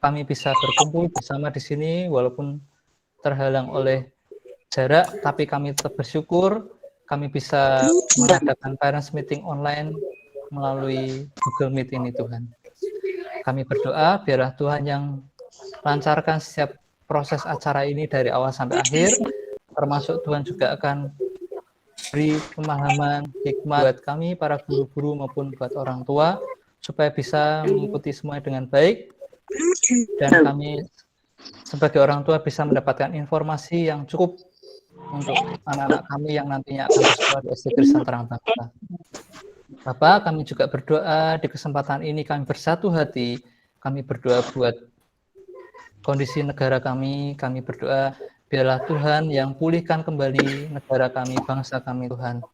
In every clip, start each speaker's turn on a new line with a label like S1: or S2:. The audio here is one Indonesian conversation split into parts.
S1: kami bisa berkumpul bersama di sini walaupun terhalang oleh jarak, tapi kami tetap bersyukur kami bisa mengadakan parents meeting online melalui Google Meet ini Tuhan. Kami berdoa biarlah Tuhan yang lancarkan setiap proses acara ini dari awal sampai akhir, termasuk Tuhan juga akan beri pemahaman hikmah buat kami para guru-guru maupun buat orang tua supaya bisa mengikuti semua dengan baik, dan kami sebagai orang tua bisa mendapatkan informasi yang cukup untuk anak-anak kami yang nantinya akan bersekolah di SD Kristen Terang Bangsa. Bapak, kami juga berdoa di kesempatan ini kami bersatu hati, kami berdoa buat kondisi negara kami berdoa biarlah Tuhan yang pulihkan kembali negara kami, bangsa kami Tuhan.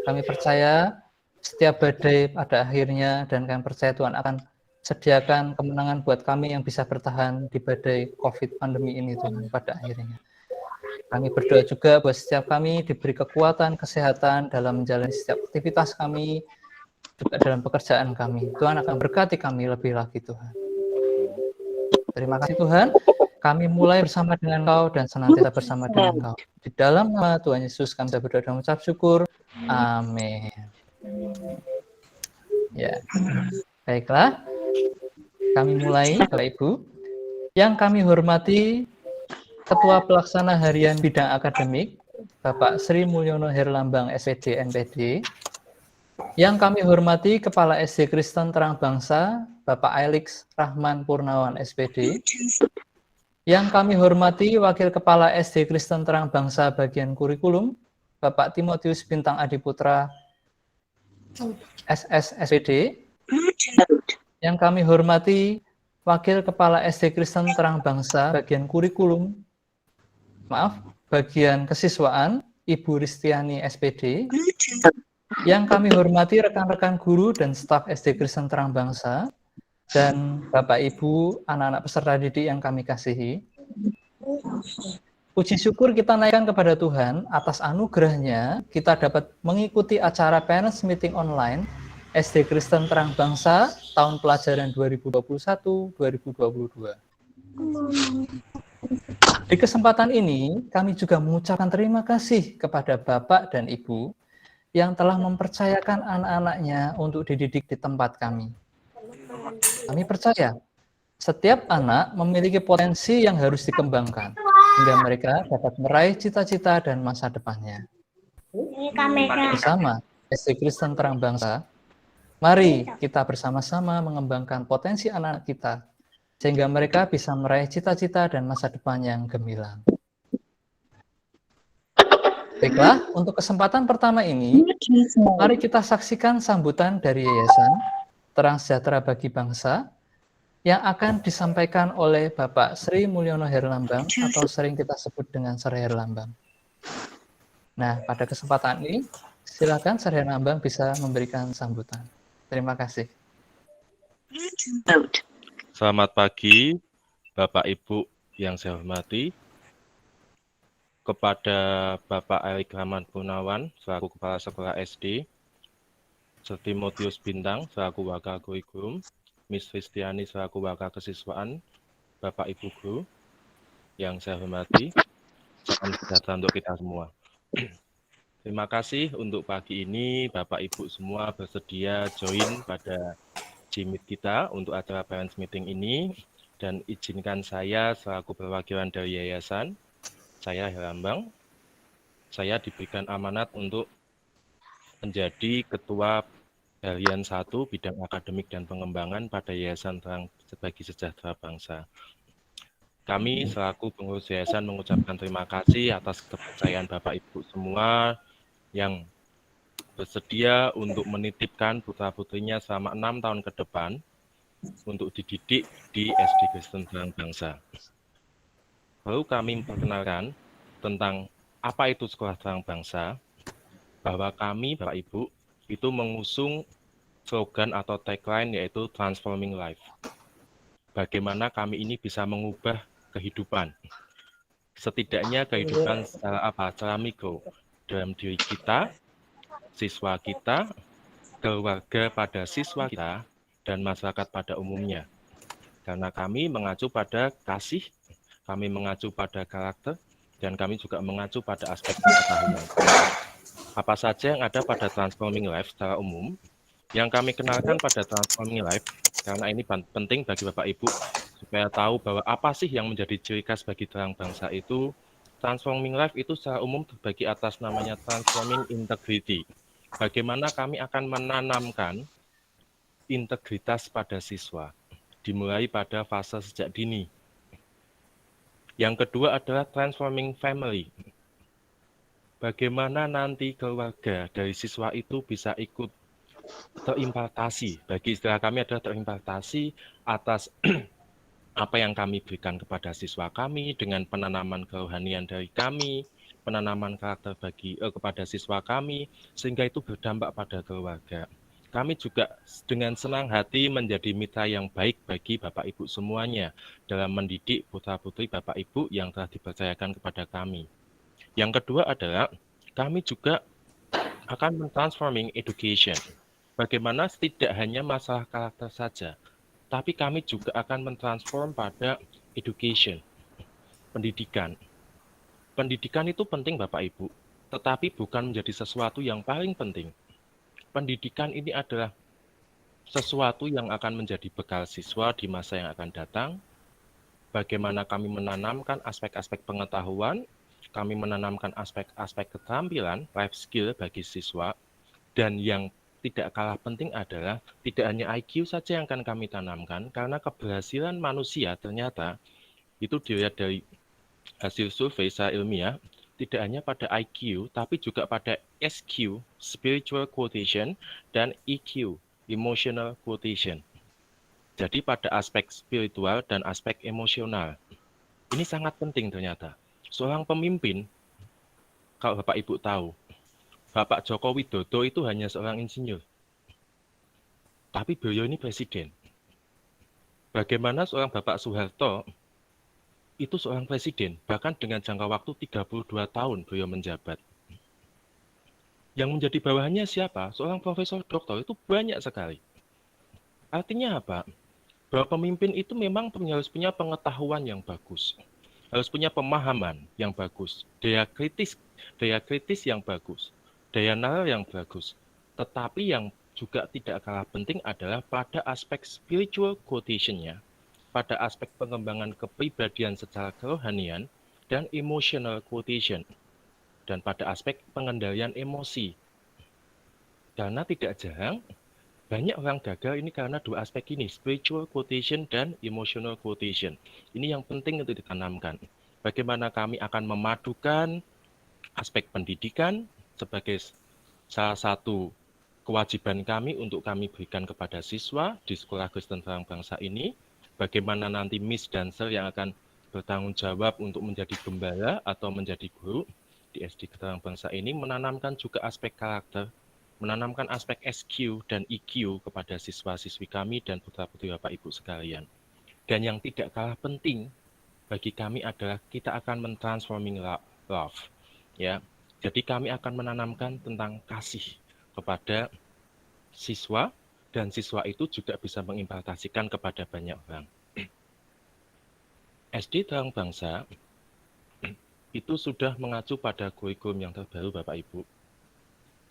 S1: Kami percaya setiap badai pada akhirnya, dan kami percaya Tuhan akan sediakan kemenangan buat kami yang bisa bertahan di badai COVID pandemi ini Tuhan pada akhirnya. Kami berdoa juga buat setiap kami diberi kekuatan, kesehatan dalam menjalani setiap aktivitas kami, juga dalam pekerjaan kami. Tuhan akan berkati kami lebih lagi Tuhan. Terima kasih Tuhan, kami mulai bersama dengan Engkau dan senantiasa bersama dengan Engkau. Di dalam nama Tuhan Yesus kami berdoa dan mengucap syukur. Amin. Ya, baiklah. Kami mulai, Bapak Ibu. Yang kami hormati Ketua Pelaksana Harian Bidang Akademik, Bapak Sri Mulyono Herlambang SPD MPD. Yang kami hormati Kepala SD Kristen Terang Bangsa, Bapak Alex Rahman Purnawan SPD. Yang kami hormati Wakil Kepala SD Kristen Terang Bangsa bagian kurikulum, Bapak Timotius Bintang Adiputra SS SPD. Yang kami hormati Wakil Kepala SD Kristen Terang Bangsa bagian kurikulum, bagian kesiswaan, Ibu Ristiani SPD. Yang kami hormati rekan-rekan guru dan staf SD Kristen Terang Bangsa, dan Bapak Ibu, anak-anak peserta didik yang kami kasihi. Puji syukur kita naikkan kepada Tuhan atas anugerahnya kita dapat mengikuti acara Parents Meeting Online SD Kristen Terang Bangsa tahun pelajaran 2021-2022. Di kesempatan ini, kami juga mengucapkan terima kasih kepada Bapak dan Ibu yang telah mempercayakan anak-anaknya untuk dididik di tempat kami. Kami percaya, setiap anak memiliki potensi yang harus dikembangkan, hingga mereka dapat meraih cita-cita dan masa depannya. Bersama SD Kristen Terang Bangsa, mari kita bersama-sama mengembangkan potensi anak-anak kita, sehingga mereka bisa meraih cita-cita dan masa depan yang gemilang. Baiklah, untuk kesempatan pertama ini, mari kita saksikan sambutan dari Yayasan Terang Sejahtera Bagi Bangsa yang akan disampaikan oleh Bapak Sri Mulyono Herlambang atau sering kita sebut dengan Sir Herlambang. Nah, pada kesempatan ini, silakan Sir Herlambang bisa memberikan sambutan. Terima kasih.
S2: Selamat pagi, Bapak Ibu yang saya hormati. Kepada Bapak Alex Rahman Purnawan, selaku Kepala Sekolah SD, Sir Timotius Bintang, selaku Wakil Kurikulum, Miss Ristiani, selaku Wakil Kesiswaan, Bapak Ibu Guru yang saya hormati, salam sejahtera untuk kita semua. Terima kasih untuk pagi ini, Bapak Ibu semua bersedia join pada Jimit kita untuk acara Parents Meeting ini, dan izinkan saya selaku perwakilan dari Yayasan, saya Herlambang, saya diberikan amanat untuk menjadi Ketua Harian 1 Bidang Akademik dan Pengembangan pada Yayasan Terang Bagi Sejahtera Bangsa. Kami selaku pengurus Yayasan mengucapkan terima kasih atas kepercayaan Bapak Ibu semua yang bersedia untuk menitipkan putra-putrinya selama 6 tahun ke depan untuk dididik di SD Kristen Terang Bangsa. Lalu kami memperkenalkan tentang apa itu Sekolah Terang Bangsa, bahwa kami, Bapak Ibu, itu mengusung slogan atau tagline yaitu Transforming Life. Bagaimana kami ini bisa mengubah kehidupan. Setidaknya kehidupan secara mikro dalam diri kita, siswa kita, keluarga pada siswa kita, dan masyarakat pada umumnya. Karena kami mengacu pada kasih, kami mengacu pada karakter, dan kami juga mengacu pada aspek pengetahuan. Apa saja yang ada pada Transforming Life secara umum, yang kami kenalkan pada Transforming Life, karena ini penting bagi Bapak Ibu, supaya tahu bahwa apa sih yang menjadi ciri khas bagi Terang Bangsa itu. Transforming Life itu secara umum terbagi atas namanya Transforming Integrity. Bagaimana kami akan menanamkan integritas pada siswa, dimulai pada fase sejak dini. Yang kedua adalah Transforming Family. Bagaimana nanti keluarga dari siswa itu bisa ikut terimpartasi. Bagi istilah kami adalah terimpartasi atas apa yang kami berikan kepada siswa kami dengan penanaman kerohanian dari kami, penanaman karakter kepada siswa kami, sehingga itu berdampak pada keluarga. Kami juga dengan senang hati menjadi mitra yang baik bagi Bapak Ibu semuanya dalam mendidik putra-putri Bapak Ibu yang telah dipercayakan kepada kami. Yang kedua adalah kami juga akan mentransforming education. Bagaimana tidak hanya masalah karakter saja, tapi kami juga akan mentransform pada education, pendidikan. Pendidikan itu penting Bapak Ibu, tetapi bukan menjadi sesuatu yang paling penting. Pendidikan ini adalah sesuatu yang akan menjadi bekal siswa di masa yang akan datang. Bagaimana kami menanamkan aspek-aspek pengetahuan, kami menanamkan aspek-aspek keterampilan, life skill bagi siswa, dan yang tidak kalah penting adalah tidak hanya IQ saja yang akan kami tanamkan, karena keberhasilan manusia ternyata itu dilihat dari hasil survei secara ilmiah, tidak hanya pada IQ, tapi juga pada SQ, spiritual quotient, dan EQ, emotional quotient. Jadi pada aspek spiritual dan aspek emosional. Ini sangat penting ternyata. Seorang pemimpin, kalau Bapak Ibu tahu, Bapak Joko Widodo itu hanya seorang insinyur. Tapi beliau ini presiden. Bagaimana seorang Bapak Soeharto itu seorang presiden, bahkan dengan jangka waktu 32 tahun beliau menjabat. Yang menjadi bawahannya siapa? Seorang profesor doktor itu banyak sekali. Artinya apa? Bahwa pemimpin itu memang harus punya pengetahuan yang bagus. Harus punya pemahaman yang bagus. Daya kritis yang bagus. Daya nalar yang bagus. Tetapi yang juga tidak kalah penting adalah pada aspek spiritual quotient-nya, pada aspek pengembangan kepribadian secara kerohanian, dan emotional quotient, dan pada aspek pengendalian emosi. Karena tidak jarang, banyak orang gagal ini karena dua aspek ini, spiritual quotient dan emotional quotient. Ini yang penting untuk ditanamkan. Bagaimana kami akan memadukan aspek pendidikan sebagai salah satu kewajiban kami untuk kami berikan kepada siswa di Sekolah Kristen Terang Bangsa ini. Bagaimana nanti Miss dan Sir yang akan bertanggung jawab untuk menjadi gembala atau menjadi guru di SD Terang Bangsa ini menanamkan juga aspek karakter, menanamkan aspek SQ dan EQ kepada siswa-siswi kami dan putra-putri Bapak Ibu sekalian. Dan yang tidak kalah penting bagi kami adalah kita akan mentransforming love. Ya, jadi kami akan menanamkan tentang kasih kepada siswa, dan siswa itu juga bisa mengimpartasikan kepada banyak orang. SD Terang Bangsa itu sudah mengacu pada kurikulum yang terbaru Bapak Ibu.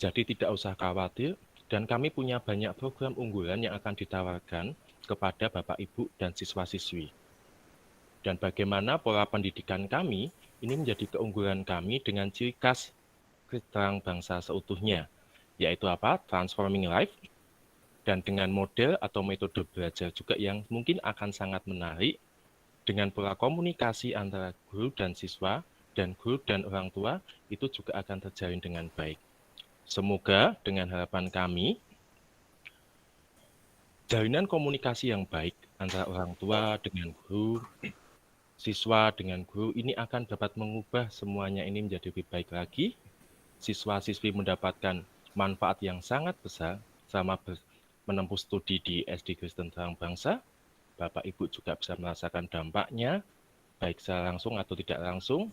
S2: Jadi tidak usah khawatir, dan kami punya banyak program unggulan yang akan ditawarkan kepada Bapak Ibu dan siswa-siswi. Dan bagaimana pola pendidikan kami ini menjadi keunggulan kami dengan ciri khas Terang Bangsa seutuhnya, yaitu apa? Transforming Life, dan dengan model atau metode belajar juga yang mungkin akan sangat menarik, dengan pola komunikasi antara guru dan siswa, dan guru dan orang tua, itu juga akan terjalin dengan baik. Semoga dengan harapan kami, jalinan komunikasi yang baik antara orang tua dengan guru, siswa dengan guru, ini akan dapat mengubah semuanya ini menjadi lebih baik lagi. Siswa-siswi mendapatkan manfaat yang sangat besar sama menempuh studi di SD Kristen Terang Bangsa. Bapak Ibu juga bisa merasakan dampaknya, baik secara langsung atau tidak langsung,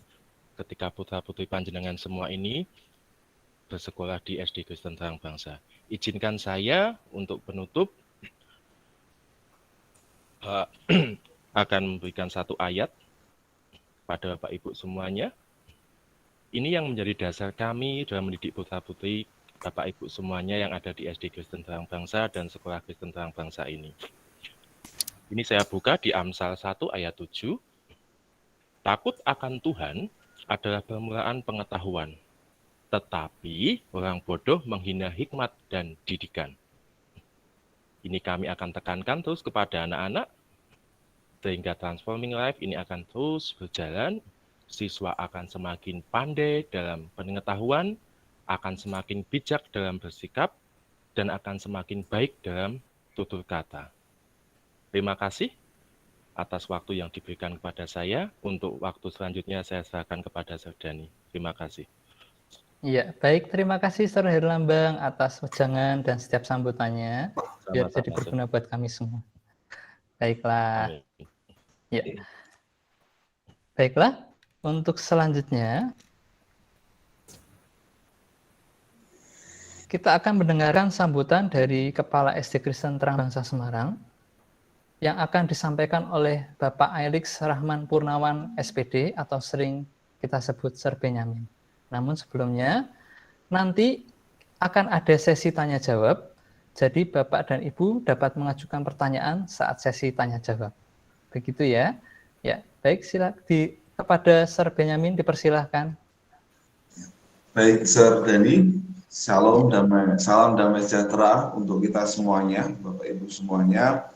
S2: ketika putra-putri panjenengan semua ini bersekolah di SD Kristen Terang Bangsa. Izinkan saya untuk penutup, akan memberikan satu ayat pada Bapak Ibu semuanya. Ini yang menjadi dasar kami dalam mendidik putra-putri Bapak Ibu semuanya yang ada di SD Kristen Terang Bangsa dan Sekolah Kristen Terang Bangsa ini. Ini saya buka di Amsal 1 ayat 7. Takut akan Tuhan adalah permulaan pengetahuan, tetapi orang bodoh menghina hikmat dan didikan. Ini kami akan tekankan terus kepada anak-anak, sehingga Transforming Life ini akan terus berjalan. Siswa akan semakin pandai dalam pengetahuan, akan semakin bijak dalam bersikap, dan akan semakin baik dalam tutur kata. Terima kasih atas waktu yang diberikan kepada saya. Untuk waktu selanjutnya saya serahkan kepada Serdani. Terima kasih.
S1: Iya, baik. Terima kasih Saudara Herlambang atas wejangan dan setiap sambutannya. Biar jadi berguna buat kami semua. Baiklah.
S2: Amin.
S1: Ya. Baiklah. Untuk selanjutnya, kita akan mendengarkan sambutan dari Kepala SD Kristen Terang Bangsa Semarang yang akan disampaikan oleh Bapak Ailix Rahman Purnawan SPD atau sering kita sebut Sir Benyamin. Namun sebelumnya, nanti akan ada sesi tanya jawab, jadi Bapak dan Ibu dapat mengajukan pertanyaan saat sesi tanya jawab. Begitu ya. Ya, baik, kepada Sir Benyamin dipersilahkan.
S3: Baik, Sir Dani, salam damai sejahtera untuk kita semuanya, Bapak Ibu semuanya.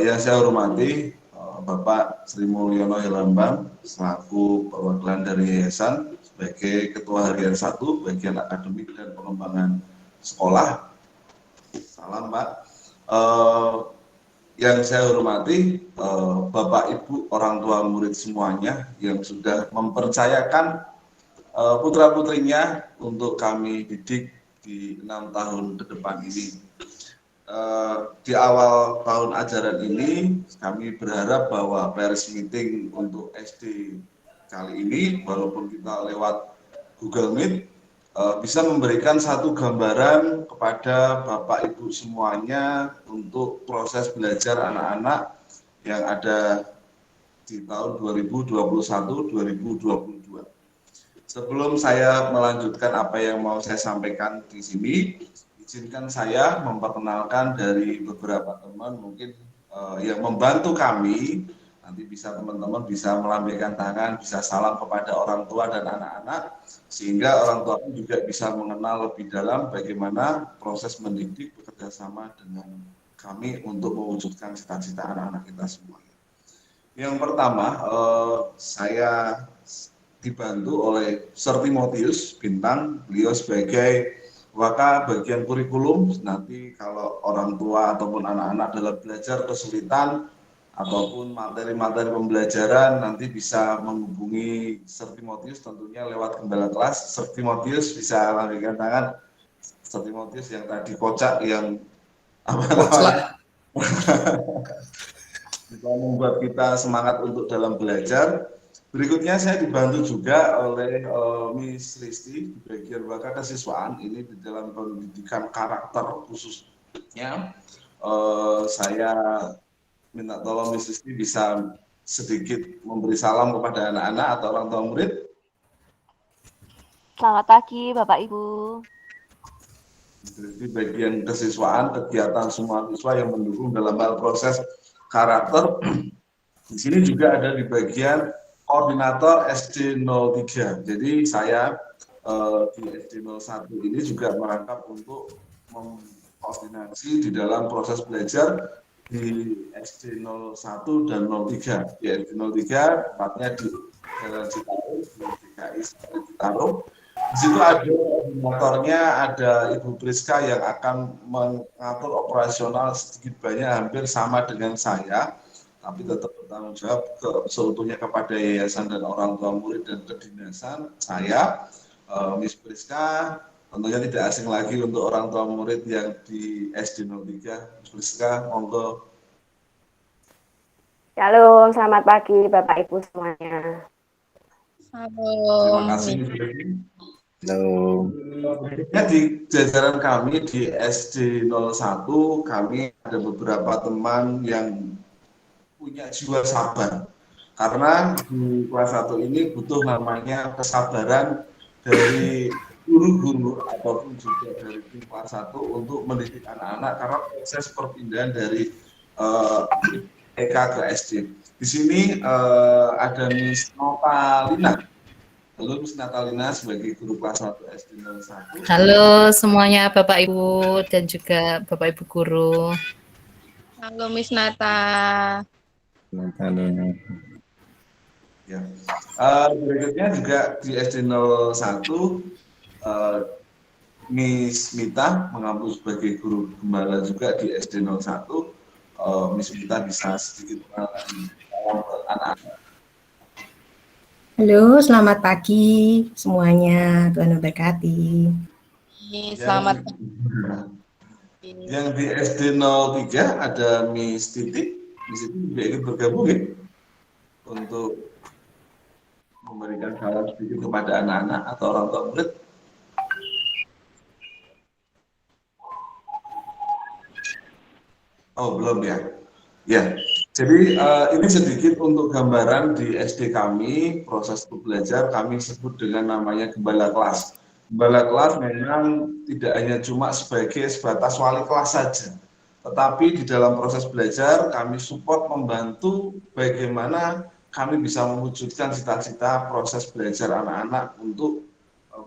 S3: Yang saya hormati Bapak Sri Mulyono Herlambang selaku perwakilan dari Yayasan sebagai Ketua Harian 1 bagian akademik dan pengembangan sekolah. Salam Pak. Yang saya hormati Bapak Ibu orang tua murid semuanya yang sudah mempercayakan putra-putrinya untuk kami didik di 6 tahun ke depan ini. Di awal tahun ajaran ini kami berharap bahwa parents meeting untuk SD kali ini walaupun kita lewat Google Meet bisa memberikan satu gambaran kepada Bapak Ibu semuanya untuk proses belajar anak-anak yang ada di tahun 2021-2022. Sebelum saya melanjutkan apa yang mau saya sampaikan di sini, izinkan saya memperkenalkan dari beberapa teman mungkin yang membantu kami. Nanti bisa teman-teman bisa melambaikan tangan, bisa salam kepada orang tua dan anak-anak, sehingga orang tua pun juga bisa mengenal lebih dalam bagaimana proses mendidik bekerja sama dengan kami untuk mewujudkan cita-cita anak-anak kita semua. Yang pertama, saya dibantu oleh Sir Timotius Bintang, beliau sebagai Waka bagian kurikulum. Nanti kalau orang tua ataupun anak-anak dalam belajar kesulitan ataupun materi-materi pembelajaran nanti bisa menghubungi Sir Timotius tentunya lewat gembala kelas. Sir Timotius bisa lambaikan tangan. Sir Timotius yang tadi kocak yang apa namanya bisa membuat kita semangat untuk dalam belajar. Berikutnya saya dibantu juga oleh Miss Risti di bagian Waka Kesiswaan ini di dalam pendidikan karakter khususnya. Saya minta tolong Miss Risti bisa sedikit memberi salam kepada anak-anak atau orang tua murid.
S4: Selamat pagi Bapak Ibu.
S3: Di bagian kesiswaan, kegiatan semua siswa yang mendukung dalam hal proses karakter. Di sini juga ada di bagian koordinator SD 03. Jadi saya di SD 01 ini juga merangkap untuk mengkoordinasi di dalam proses belajar di SD 01 dan 03. Di SD 03 tepatnya di Jalan Citarum, di DKI Citarum. Di situ ada koordinatornya, ada Ibu Priska yang akan mengatur operasional sedikit banyak hampir sama dengan saya, tapi tetap bertanggung jawab seutuhnya kepada yayasan dan orang tua murid dan kedinasan. Saya, Miss Priska, tentunya tidak asing lagi untuk orang tua murid yang di SD 03. Miss Priska, monggo.
S4: Shalom, selamat pagi Bapak Ibu semuanya.
S3: Terima kasih, Miss Priska.
S5: Halo.
S3: Di jajaran kami di SD 01, kami ada beberapa teman yang punya jiwa sabar. Karena di kelas 1 ini butuh namanya kesabaran dari guru-guru ataupun juga dari tim kelas 1 untuk mendidik anak-anak karena proses perpindahan dari TK ke SD. Di sini ada Miss Natalina. Halo Miss Natalina sebagai guru kelas 1 SD 01.
S5: Halo semuanya Bapak Ibu dan juga Bapak Ibu guru.
S6: Halo Miss Nata.
S3: Ya. Berikutnya juga di SD 01 Miss Mita mengambil sebagai guru gembala juga di SD 01. Miss Mita bisa sedikit mengenalkan anak-anak.
S7: Halo, selamat pagi semuanya. Tuhan memberkati.
S6: Selamat pagi.
S3: Yang di SD 03 ada Miss Titi. Miss Titi juga ikut bergabung ya untuk memberikan salam sedikit kepada anak-anak atau orang tua murid. Oh, belum ya. Ya, jadi ini sedikit untuk gambaran di SD kami, proses belajar kami sebut dengan namanya gembala kelas. Gembala kelas memang tidak hanya cuma sebagai sebatas wali kelas saja, tetapi di dalam proses belajar kami support membantu bagaimana kami bisa mewujudkan cita-cita proses belajar anak-anak untuk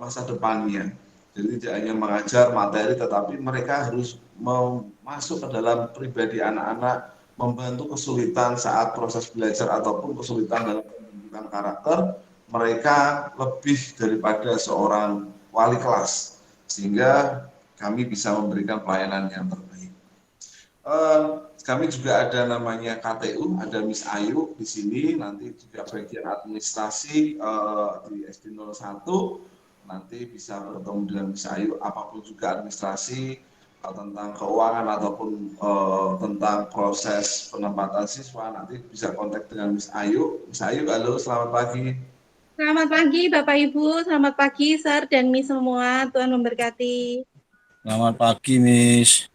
S3: masa depannya. Jadi tidak hanya mengajar materi, tetapi mereka harus masuk ke dalam pribadi anak-anak, membantu kesulitan saat proses belajar ataupun kesulitan dalam pembentukan karakter, mereka lebih daripada seorang wali kelas, sehingga kami bisa memberikan pelayanan yang terbaik. Kami juga ada namanya KTU, ada Miss Ayu di sini, nanti juga bagian administrasi di SD 01, nanti bisa bertemu dengan Miss Ayu, apapun juga administrasi tentang keuangan ataupun tentang proses penempatan siswa, nanti bisa kontak dengan Miss Ayu. Miss Ayu, halo, selamat pagi.
S6: Selamat pagi Bapak Ibu, selamat pagi Sir dan Miss semua, Tuhan memberkati.
S8: Selamat pagi Miss.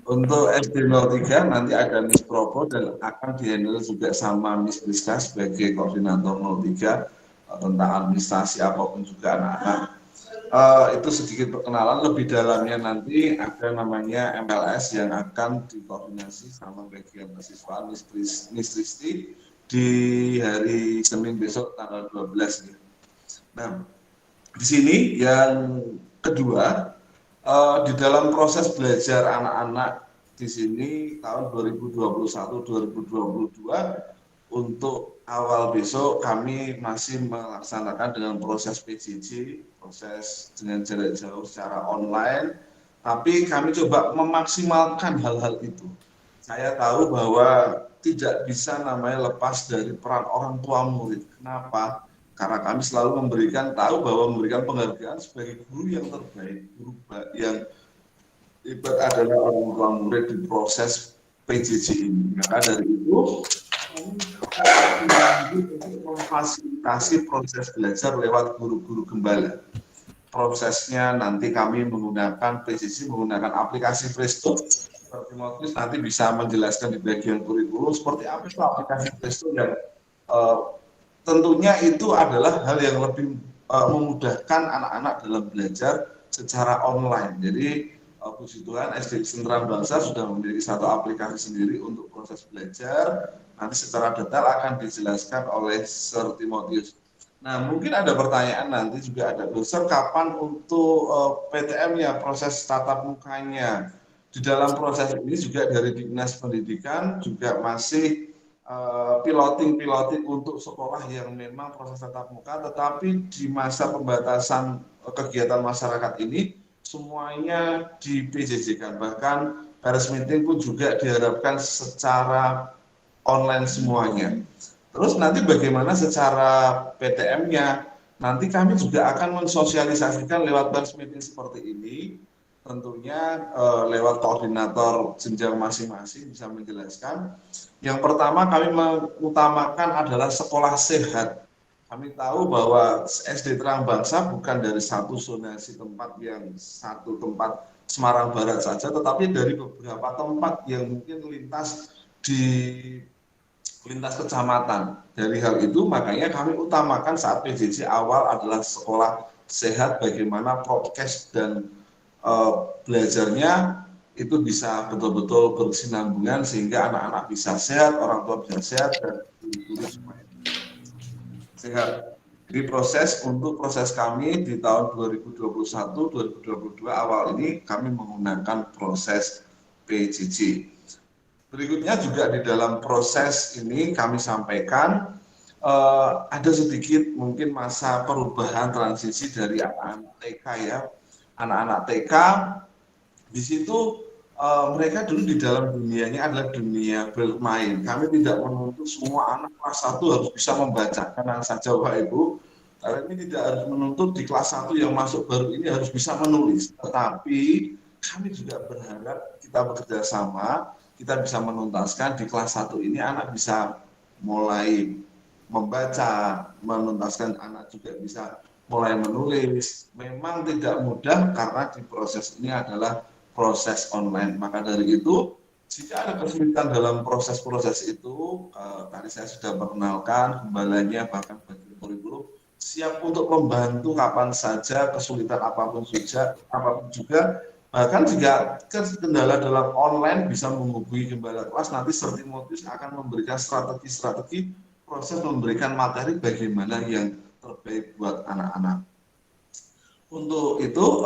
S3: Untuk SD 03 nanti ada Miss Propo dan akan dihandle juga sama Miss Priska sebagai koordinator 03 tentang administrasi apapun juga anak-anak. Itu sedikit perkenalan, lebih dalamnya nanti ada namanya MLS yang akan dikoordinasi sama bagian mahasiswa Miss Tristi di hari Senin besok tanggal 12 ya. Nah, di sini yang kedua, di dalam proses belajar anak-anak di sini tahun 2021-2022 untuk awal besok kami masih melaksanakan dengan proses PJJ, proses dengan jarak jauh secara online, tapi kami coba memaksimalkan hal-hal itu. Saya tahu bahwa tidak bisa namanya lepas dari peran orang tua murid. Kenapa? Karena kami selalu memberikan penghargaan sebagai guru yang terbaik, guru yang hebat adalah orang tua murid di proses PJJ ini. Maka dari itu, kami untuk memfasilitasi proses belajar lewat guru-guru gembala. Prosesnya nanti kami menggunakan PJJ, menggunakan aplikasi Presto. Seperti Timotius nanti bisa menjelaskan di bagian kurikulum seperti apa itu aplikasi Presto yang tentunya itu adalah hal yang lebih memudahkan anak-anak dalam belajar secara online. Jadi puji Tuhan SD Senteran Bangsa sudah memiliki satu aplikasi sendiri untuk proses belajar. Nanti secara detail akan dijelaskan oleh Sir Timotius. Nah, mungkin ada pertanyaan nanti juga ada, Sir, kapan untuk PTM-nya, proses tatap mukanya? Di dalam proses ini juga dari Dinas Pendidikan juga masih piloting untuk sekolah yang memang proses tatap muka, tetapi di masa pembatasan kegiatan masyarakat ini semuanya di PJJ-kan, bahkan Paris meeting pun juga diharapkan secara online semuanya. Terus nanti bagaimana secara PTM-nya? Nanti kami juga akan mensosialisasikan lewat Paris meeting seperti ini, tentunya lewat koordinator jenjang masing-masing bisa menjelaskan. Yang pertama kami mengutamakan adalah sekolah sehat. Kami tahu bahwa SD Terang Bangsa bukan dari satu zonasi tempat yang satu tempat Semarang Barat saja, tetapi dari beberapa tempat yang mungkin lintas di lintas kecamatan. Dari hal itu makanya kami utamakan saat PJJ awal adalah sekolah sehat, bagaimana prokes dan belajarnya itu bisa betul-betul berkesinambungan sehingga anak-anak bisa sehat, orang tua bisa sehat, dan guru semuanya sehat. Jadi proses kami di tahun 2021-2022 awal ini kami menggunakan proses PJJ. Berikutnya juga di dalam proses ini kami sampaikan ada sedikit mungkin masa perubahan transisi dari anak-anak TK ya. Anak-anak TK di situ mereka dulu di dalam dunianya adalah dunia bermain. Kami tidak menuntut semua anak kelas 1 harus bisa membaca. Karena saja Bapak Ibu, kami tidak harus menuntut di kelas 1 yang masuk baru ini harus bisa menulis. Tetapi kami juga berharap kita bekerja sama, kita bisa menuntaskan di kelas 1 ini anak bisa mulai membaca, menuntaskan anak juga bisa mulai menulis. Memang tidak mudah karena di proses ini adalah proses online. Maka dari itu, jika ada kesulitan dalam proses-proses itu, tadi saya sudah perkenalkan, gembalanya bahkan bagian kurikulum, siap untuk membantu kapan saja, kesulitan apapun juga, bahkan jika kendala dalam online bisa menghubungi gembala kelas, nanti Sir Timotius akan memberikan strategi-strategi proses memberikan materi bagaimana yang terbaik buat anak-anak. Untuk itu,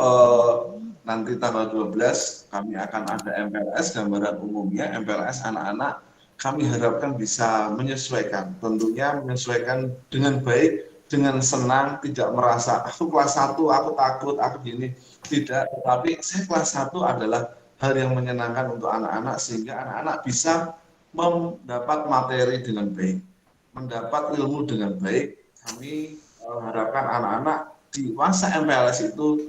S3: nanti tanggal 12 kami akan ada MPLS, gambaran umumnya MPLS anak-anak kami harapkan bisa menyesuaikan, tentunya menyesuaikan dengan baik, dengan senang, tidak merasa aku kelas 1, aku takut, aku gini, tidak, tetapi saya kelas 1 adalah hal yang menyenangkan untuk anak-anak sehingga anak-anak bisa mendapat materi dengan baik, mendapat ilmu dengan baik. Kami harapkan anak-anak di masa MPLS itu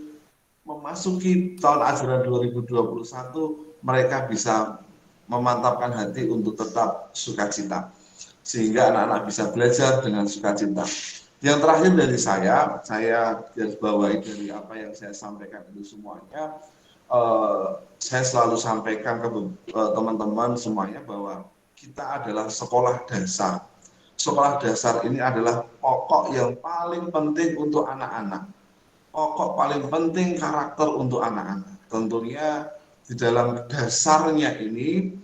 S3: memasuki tahun ajaran 2021 mereka bisa memantapkan hati untuk tetap sukacita sehingga anak-anak bisa belajar dengan sukacita. Yang terakhir dari saya garis bawahi dari apa yang saya sampaikan itu semuanya, saya selalu sampaikan ke teman-teman semuanya bahwa kita adalah sekolah dasar. Sekolah dasar ini adalah pokok yang paling penting untuk anak-anak. Pokok paling penting karakter untuk anak-anak. Tentunya di dalam dasarnya ini,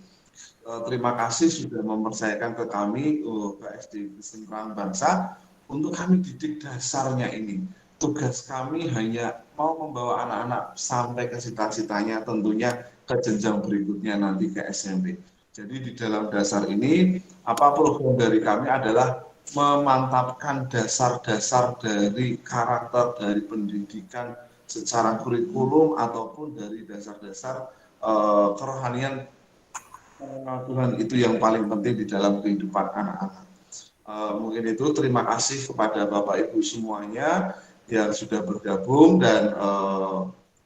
S3: terima kasih sudah mempercayakan ke kami, ke SD Kristen Terang Bangsa, untuk kami didik dasarnya ini. Tugas kami hanya mau membawa anak-anak sampai ke cita-citanya, tentunya ke jenjang berikutnya nanti ke SMP. Jadi di dalam dasar ini, apa program dari kami adalah memantapkan dasar-dasar dari karakter, dari pendidikan secara kurikulum ataupun dari dasar-dasar kerohanian Tuhan itu yang paling penting di dalam kehidupan anak-anak. Mungkin itu, terima kasih kepada Bapak Ibu semuanya yang sudah bergabung dan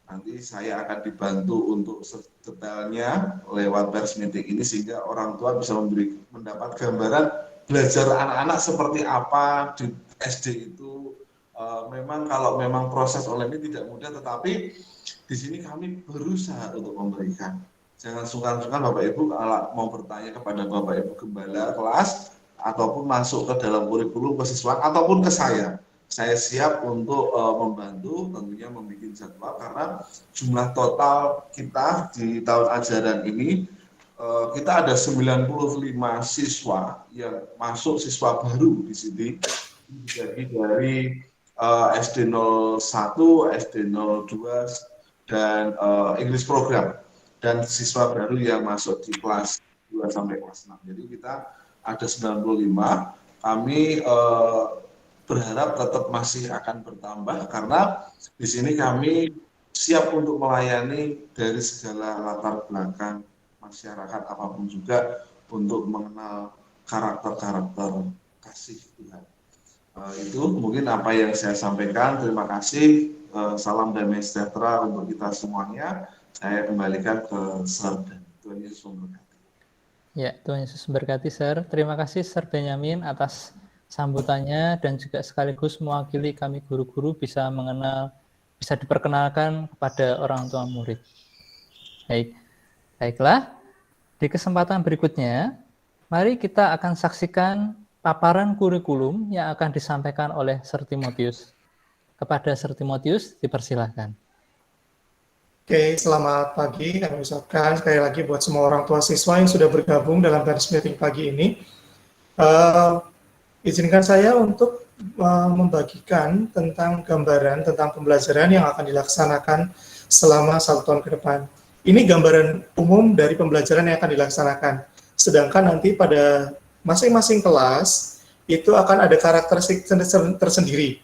S3: nanti saya akan dibantu untuk detailnya lewat pers meeting ini sehingga orang tua bisa mendapat gambaran belajar anak-anak seperti apa di SD itu. Memang kalau memang proses online ini tidak mudah, tetapi di sini kami berusaha untuk memberikan. Jangan sungkan-sungkan Bapak Ibu kalau mau bertanya kepada Bapak Ibu gembala kelas ataupun masuk ke dalam kurikulum kesiswaan ataupun ke saya. Saya siap untuk membantu, tentunya membuat jadwal karena jumlah total kita di tahun ajaran ini kita ada 95 siswa yang masuk, siswa baru di sini, jadi dari SD 01, SD 02 dan English program dan siswa baru yang masuk di kelas 2 sampai kelas 6. Jadi kita ada 95. Kami berharap tetap masih akan bertambah karena di sini kami siap untuk melayani dari segala latar belakang masyarakat apapun juga untuk mengenal karakter-karakter kasih Tuhan. Itu mungkin apa yang saya sampaikan. Terima kasih. Salam damai sejahtera untuk kita semuanya. Saya kembalikan ke Sir dan Tuhan Yesus memberkati.
S1: Ya, Tuhan Yesus memberkati Sir. Terima kasih Sir Benyamin atas sambutannya dan juga sekaligus mewakili kami guru-guru bisa diperkenalkan kepada orang tua murid. Baiklah. Di kesempatan berikutnya Mari kita akan saksikan paparan kurikulum yang akan disampaikan oleh Sir Timotius. Kepada Sir Timotius, dipersilahkan.
S9: Oke, selamat pagi. Kami ucapkan sekali lagi buat semua orang tua siswa yang sudah bergabung dalam parents meeting pagi ini. Izinkan saya untuk membagikan tentang gambaran tentang pembelajaran yang akan dilaksanakan selama 1 tahun ke depan. Ini gambaran umum dari pembelajaran yang akan dilaksanakan. Sedangkan nanti pada masing-masing kelas itu akan ada karakteristik tersendiri.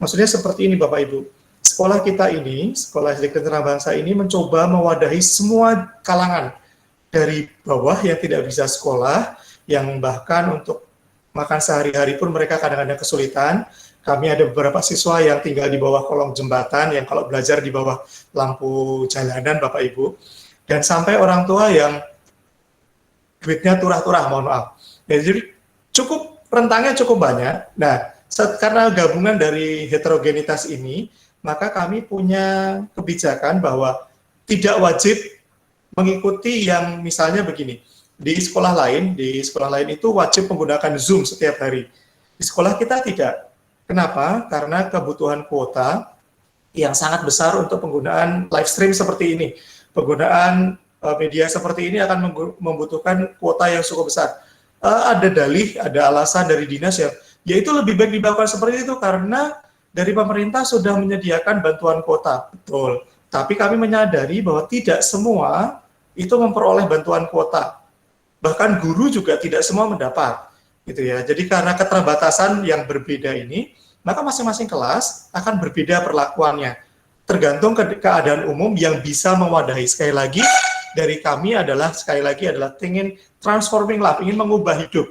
S9: Maksudnya seperti ini Bapak Ibu. Sekolah kita ini, Sekolah SD Ketenteraan Bangsa ini mencoba mewadahi semua kalangan. Dari bawah yang tidak bisa sekolah, yang bahkan untuk makan sehari-hari pun mereka kadang-kadang kesulitan. Kami ada beberapa siswa yang tinggal di bawah kolong jembatan, yang kalau belajar di bawah lampu jalanan Bapak Ibu. Dan sampai orang tua yang duitnya turah-turah, mohon maaf. Jadi cukup, rentangnya cukup banyak. Nah, karena gabungan dari heterogenitas ini, maka kami punya kebijakan bahwa tidak wajib mengikuti yang misalnya begini. Di sekolah lain itu wajib menggunakan Zoom setiap hari. Di sekolah kita tidak. Kenapa? Karena kebutuhan kuota yang sangat besar untuk penggunaan live stream seperti ini. Penggunaan media seperti ini akan membutuhkan kuota yang cukup besar. Ada dalih, ada alasan dari dinas yang yaitu lebih baik dilakukan seperti itu karena dari pemerintah sudah menyediakan bantuan kuota, betul. Tapi kami menyadari bahwa tidak semua itu memperoleh bantuan kuota. Bahkan guru juga tidak semua mendapat, gitu ya. Jadi karena keterbatasan yang berbeda ini, maka masing-masing kelas akan berbeda perlakuannya. Tergantung keadaan umum yang bisa mewadahi. Sekali lagi, dari kami adalah ingin transforming life, ingin mengubah hidup.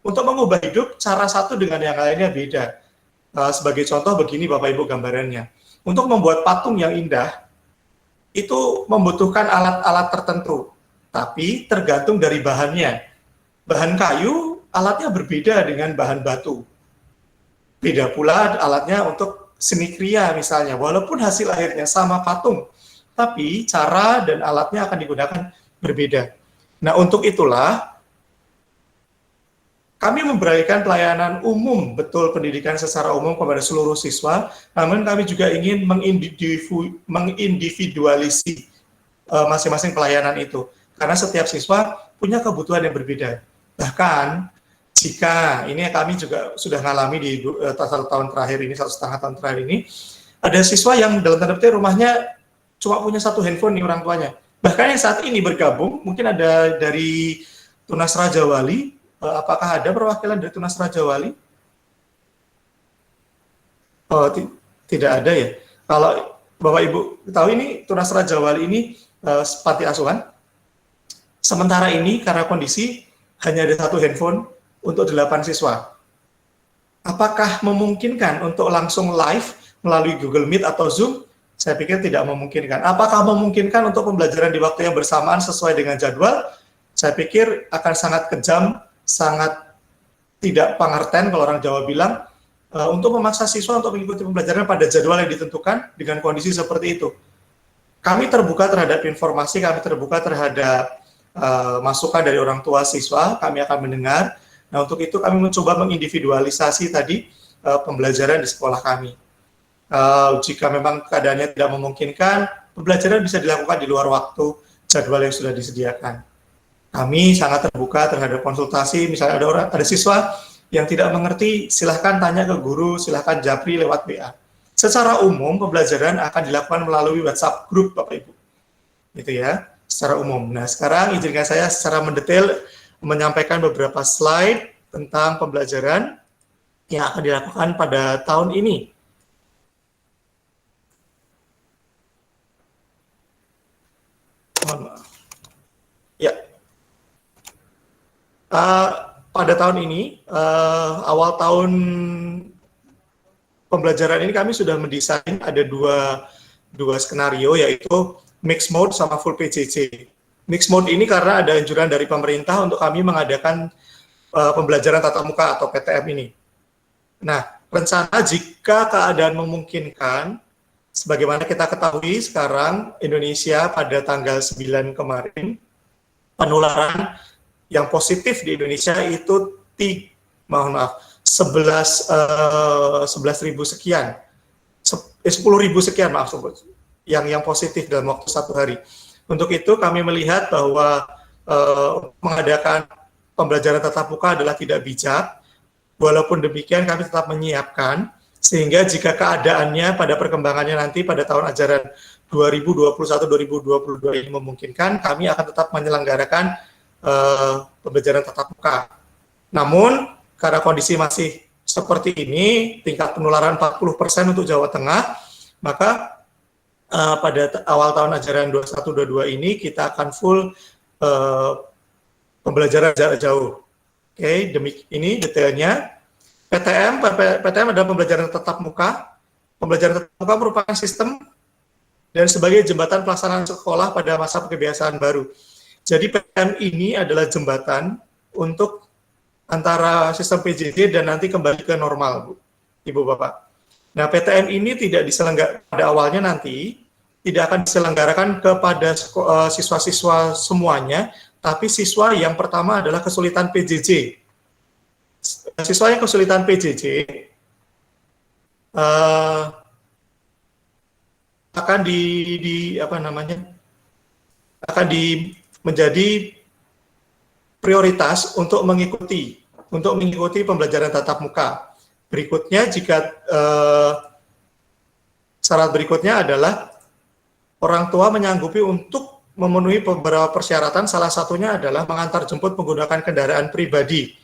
S9: Untuk mengubah hidup, cara satu dengan yang lainnya beda. Sebagai contoh begini Bapak Ibu gambarannya. Untuk membuat patung yang indah, itu membutuhkan alat-alat tertentu. Tapi tergantung dari bahannya. Bahan kayu, alatnya berbeda dengan bahan batu. Beda pula alatnya untuk seni kriya misalnya. Walaupun hasil akhirnya sama patung, tapi cara dan alatnya akan digunakan berbeda. Nah, untuk itulah kami memberikan pelayanan umum, betul pendidikan secara umum kepada seluruh siswa, namun kami juga ingin mengindividualisi masing-masing pelayanan itu. Karena setiap siswa punya kebutuhan yang berbeda. Bahkan, jika, ini kami juga sudah mengalami di 1 tahun terakhir ini, 1,5 tahun terakhir ini, ada siswa yang dalam tanda petik rumahnya cuma punya 1 handphone nih orang tuanya. Bahkan yang saat ini bergabung, mungkin ada dari Tunas Raja Wali. Apakah ada perwakilan dari Tunas Raja Wali? Oh, tidak ada ya. Kalau Bapak Ibu tahu ini Tunas Raja Wali ini panti asuhan. Sementara ini karena kondisi hanya ada 1 handphone untuk 8 siswa. Apakah memungkinkan untuk langsung live melalui Google Meet atau Zoom? Saya pikir tidak memungkinkan. Apakah memungkinkan untuk pembelajaran di waktu yang bersamaan sesuai dengan jadwal? Saya pikir akan sangat kejam, sangat tidak pengertian kalau orang Jawa bilang, untuk memaksa siswa untuk mengikuti pembelajaran pada jadwal yang ditentukan dengan kondisi seperti itu. Kami terbuka terhadap informasi, kami terbuka terhadap masukan dari orang tua siswa, kami akan mendengar. Nah, untuk itu kami mencoba mengindividualisasi tadi pembelajaran di sekolah kami. Jika memang keadaannya tidak memungkinkan, pembelajaran bisa dilakukan di luar waktu jadwal yang sudah disediakan. Kami sangat terbuka terhadap konsultasi, misalnya ada siswa yang tidak mengerti, silahkan tanya ke guru, silahkan japri lewat WA. Secara umum, pembelajaran akan dilakukan melalui WhatsApp group, Bapak Ibu. Gitu ya, secara umum. Nah, sekarang izinkan saya secara mendetail menyampaikan beberapa slide tentang pembelajaran yang akan dilakukan pada tahun ini. Mohon maaf. Ya. Pada tahun ini, awal tahun pembelajaran ini kami sudah mendesain ada dua skenario, yaitu mixed mode sama full PJJ. Mixed mode ini karena ada anjuran dari pemerintah untuk kami mengadakan pembelajaran tatap muka atau PTM ini. Nah, rencana jika keadaan memungkinkan, sebagaimana kita ketahui sekarang Indonesia pada tanggal 9 kemarin, penularan yang positif di Indonesia itu 11.000 sekian, 10.000 sekian maaf yang positif dalam waktu 1 hari. Untuk itu kami melihat bahwa mengadakan pembelajaran tatap muka adalah tidak bijak. Walaupun demikian kami tetap menyiapkan sehingga jika keadaannya pada perkembangannya nanti pada tahun ajaran 2021-2022 ini memungkinkan, kami akan tetap menyelenggarakan pembelajaran tatap muka. Namun, karena kondisi masih seperti ini, tingkat penularan 40% untuk Jawa Tengah, maka pada awal tahun ajaran 21-22 ini kita akan full pembelajaran jarak jauh. Oke, ini detailnya. PTM adalah pembelajaran tatap muka. Pembelajaran tatap muka merupakan sistem dan sebagai jembatan pelaksanaan sekolah pada masa kebiasaan baru. Jadi PTM ini adalah jembatan untuk antara sistem PJJ dan nanti kembali ke normal, Bu, Ibu Bapak. Nah, PTM ini tidak diselenggarakan pada awalnya nanti, tidak akan diselenggarakan kepada siswa-siswa semuanya, tapi siswa yang pertama adalah kesulitan PJJ. Siswa yang kesulitan PJJ akan menjadi prioritas untuk mengikuti pembelajaran tatap muka. Berikutnya, jika syarat berikutnya adalah orang tua menyanggupi untuk memenuhi beberapa persyaratan, salah satunya adalah mengantar jemput menggunakan kendaraan pribadi.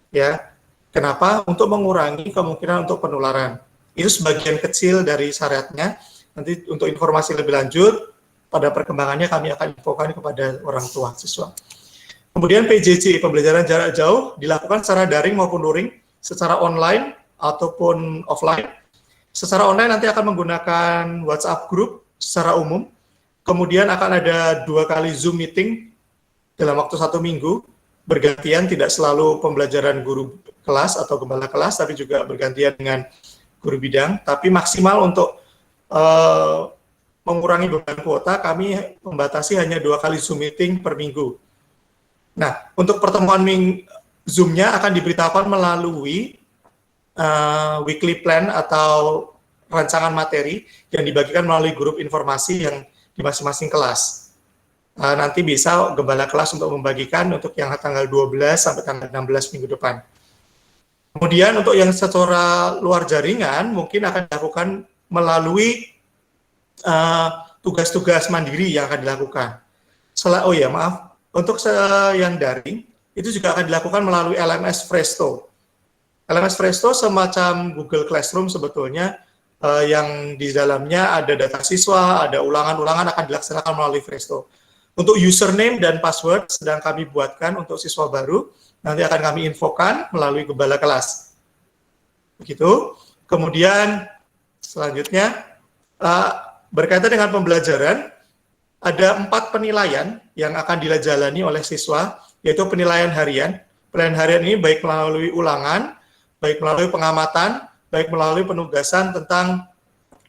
S9: Ya, kenapa? Untuk mengurangi kemungkinan untuk penularan. Itu sebagian kecil dari syaratnya. Nanti untuk informasi lebih lanjut, pada perkembangannya kami akan infokan kepada orang tua siswa. Kemudian PJJ, pembelajaran jarak jauh, dilakukan secara daring maupun luring, secara online ataupun offline. Secara online nanti akan menggunakan WhatsApp group secara umum, kemudian akan ada 2 kali Zoom meeting dalam waktu 1 minggu, bergantian, tidak selalu pembelajaran guru kelas atau gembala kelas, tapi juga bergantian dengan guru bidang, tapi maksimal untuk mengurangi beban kuota, kami membatasi hanya 2 kali Zoom meeting per minggu. Nah, untuk pertemuan Zoom-nya akan diberitahukan melalui weekly plan atau rancangan materi yang dibagikan melalui grup informasi yang di masing-masing kelas. Nanti bisa gembala kelas untuk membagikan untuk yang tanggal 12 sampai tanggal 16 minggu depan. Kemudian untuk yang secara luar jaringan mungkin akan dilakukan melalui tugas-tugas mandiri yang akan dilakukan. Untuk yang daring itu juga akan dilakukan melalui LMS Presto. LMS Presto semacam Google Classroom sebetulnya, yang di dalamnya ada data siswa, ada ulangan-ulangan akan dilaksanakan melalui Presto. Untuk username dan password sedang kami buatkan untuk siswa baru, nanti akan kami infokan melalui gembala kelas. Begitu. Kemudian selanjutnya, berkaitan dengan pembelajaran, ada 4 penilaian yang akan dijalani oleh siswa, yaitu penilaian harian. Penilaian harian ini baik melalui ulangan, baik melalui pengamatan, baik melalui penugasan tentang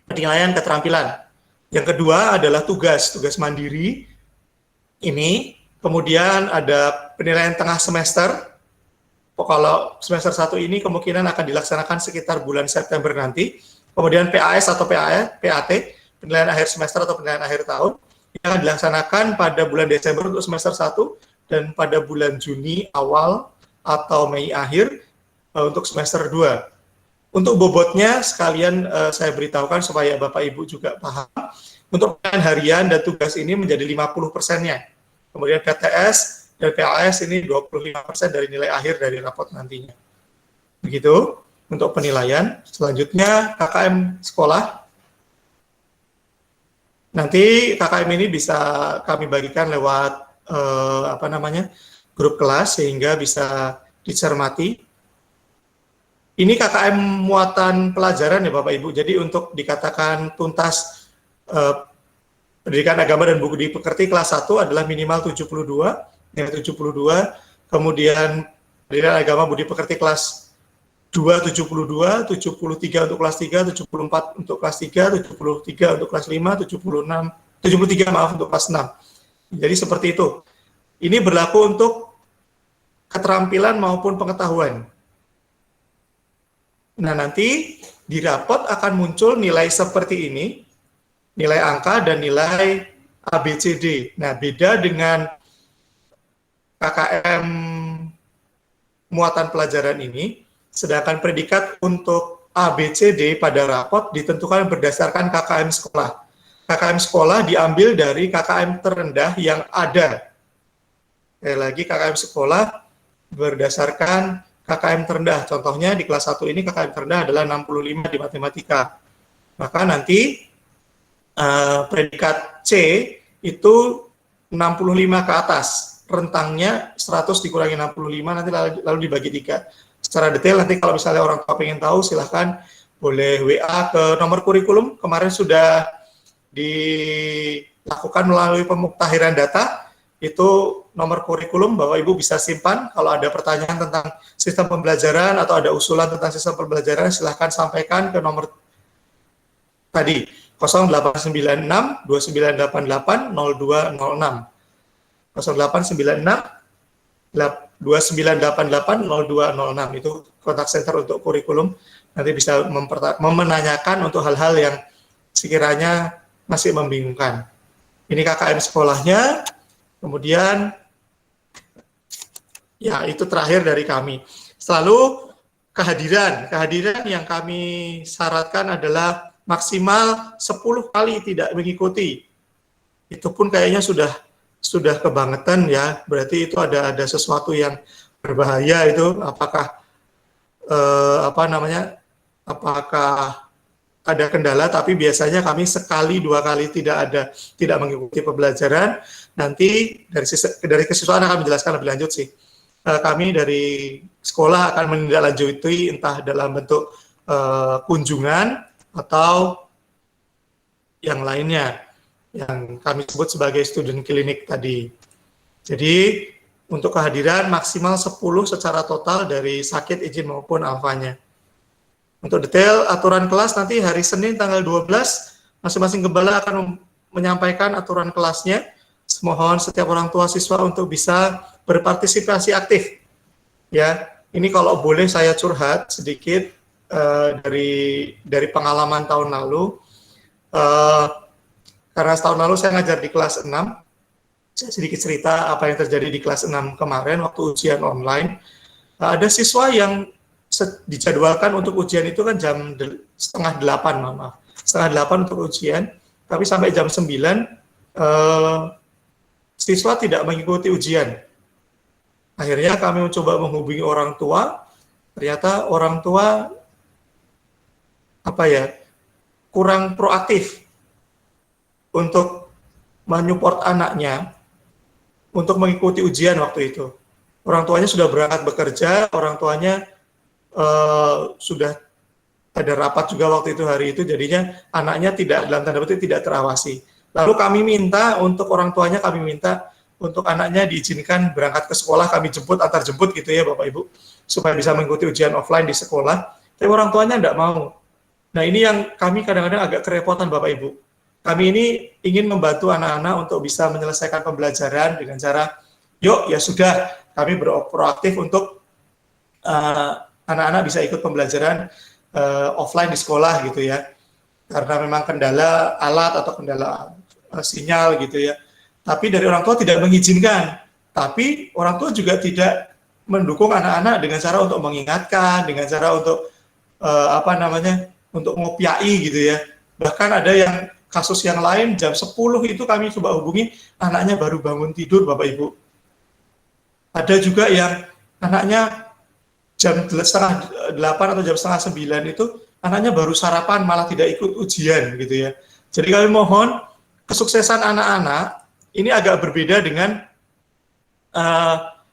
S9: penilaian keterampilan. Yang kedua adalah tugas mandiri. Ini, kemudian ada penilaian tengah semester. Kalau semester 1 ini kemungkinan akan dilaksanakan sekitar bulan September nanti. Kemudian PAS atau PAT, penilaian akhir semester atau penilaian akhir tahun, yang akan dilaksanakan pada bulan Desember untuk semester 1 dan pada bulan Juni awal atau Mei akhir untuk semester 2. Untuk bobotnya sekalian saya beritahukan supaya Bapak Ibu juga paham. Untuk penilaian harian dan tugas ini menjadi 50%-nya. Kemudian PTS dan PAS ini 25% dari nilai akhir dari rapot nantinya. Begitu untuk penilaian. Selanjutnya KKM sekolah. Nanti KKM ini bisa kami bagikan lewat grup kelas sehingga bisa dicermati. Ini KKM muatan pelajaran ya Bapak Ibu. Jadi untuk dikatakan tuntas pendidikan agama dan budi pekerti kelas 1 adalah minimal 72, nilai 72. Kemudian pendidikan agama budi pekerti kelas 2 72, 73 untuk kelas 3, 74 untuk kelas 3, 73 untuk kelas 5, 73 maaf untuk kelas 6. Jadi seperti itu. Ini berlaku untuk keterampilan maupun pengetahuan. Nah, nanti di rapot akan muncul nilai seperti ini, nilai angka dan nilai ABCD. Nah, beda dengan KKM muatan pelajaran ini, sedangkan predikat untuk ABCD pada rapot ditentukan berdasarkan KKM sekolah. KKM sekolah diambil dari KKM terendah yang ada. Sekali lagi, KKM sekolah berdasarkan KKM terendah. Contohnya di kelas 1 ini KKM terendah adalah 65 di matematika. Maka nanti predikat C itu 65 ke atas. Rentangnya 100 dikurangi 65, nanti lalu dibagi 3. Secara detail nanti kalau misalnya orang tua pengen tahu, silahkan boleh WA ke nomor kurikulum. Kemarin sudah dilakukan melalui pemuktahiran data. Itu nomor kurikulum, Bapak Ibu bisa simpan. Kalau ada pertanyaan tentang sistem pembelajaran atau ada usulan tentang sistem pembelajaran, silahkan sampaikan ke nomor tadi 0896 2988 0206. 0896 2988 0206 itu kontak center untuk kurikulum. Nanti bisa menanyakan untuk hal-hal yang sekiranya masih membingungkan. Ini KKM sekolahnya. Kemudian ya itu terakhir dari kami. Selalu kehadiran yang kami syaratkan adalah maksimal 10 kali tidak mengikuti. Itu pun kayaknya sudah kebangetan ya, berarti itu ada sesuatu yang berbahaya itu. Apakah apakah ada kendala? Tapi biasanya kami sekali 2 kali tidak mengikuti pembelajaran. Nanti dari kesiswaan akan menjelaskan lebih lanjut sih. Kami dari sekolah akan menindaklanjuti entah dalam bentuk kunjungan atau yang lainnya, yang kami sebut sebagai student clinic tadi. Jadi untuk kehadiran maksimal 10 secara total dari sakit, izin maupun alfanya. Untuk detail aturan kelas nanti hari Senin tanggal 12 masing-masing gembala akan menyampaikan aturan kelasnya. Mohon setiap orang tua siswa untuk bisa berpartisipasi aktif. Ya, ini kalau boleh saya curhat sedikit dari pengalaman tahun lalu. Karena tahun lalu saya ngajar di kelas 6, saya sedikit cerita apa yang terjadi di kelas 6 kemarin waktu ujian online. Ada siswa yang dijadwalkan untuk ujian itu kan jam 7:30, untuk ujian, tapi sampai jam 9 siswa tidak mengikuti ujian. Akhirnya kami mencoba menghubungi orang tua, ternyata orang tua kurang proaktif untuk menyupport anaknya untuk mengikuti ujian waktu itu. Orang tuanya sudah berangkat bekerja, orang tuanya sudah ada rapat juga waktu itu hari itu, jadinya anaknya dalam tanda petik tidak terawasi. Lalu kami minta untuk orang tuanya, untuk anaknya diizinkan berangkat ke sekolah, kami antar jemput gitu ya Bapak Ibu, supaya bisa mengikuti ujian offline di sekolah, tapi orang tuanya tidak mau. Nah ini yang kami kadang-kadang agak kerepotan Bapak Ibu. Kami ini ingin membantu anak-anak untuk bisa menyelesaikan pembelajaran dengan cara, yuk ya sudah, kami proaktif untuk anak-anak bisa ikut pembelajaran offline di sekolah gitu ya. Karena memang kendala alat atau kendala sinyal gitu ya. Tapi dari orang tua tidak mengizinkan. Tapi orang tua juga tidak mendukung anak-anak dengan cara untuk mengingatkan, dengan cara untuk untuk ngopiai gitu ya. Bahkan ada yang kasus yang lain jam 10 itu kami coba hubungi, anaknya baru bangun tidur Bapak Ibu. Ada juga yang anaknya jam 8:30 atau jam 8:30 itu anaknya baru sarapan, malah tidak ikut ujian gitu ya. Jadi kami mohon kesuksesan anak-anak ini agak berbeda dengan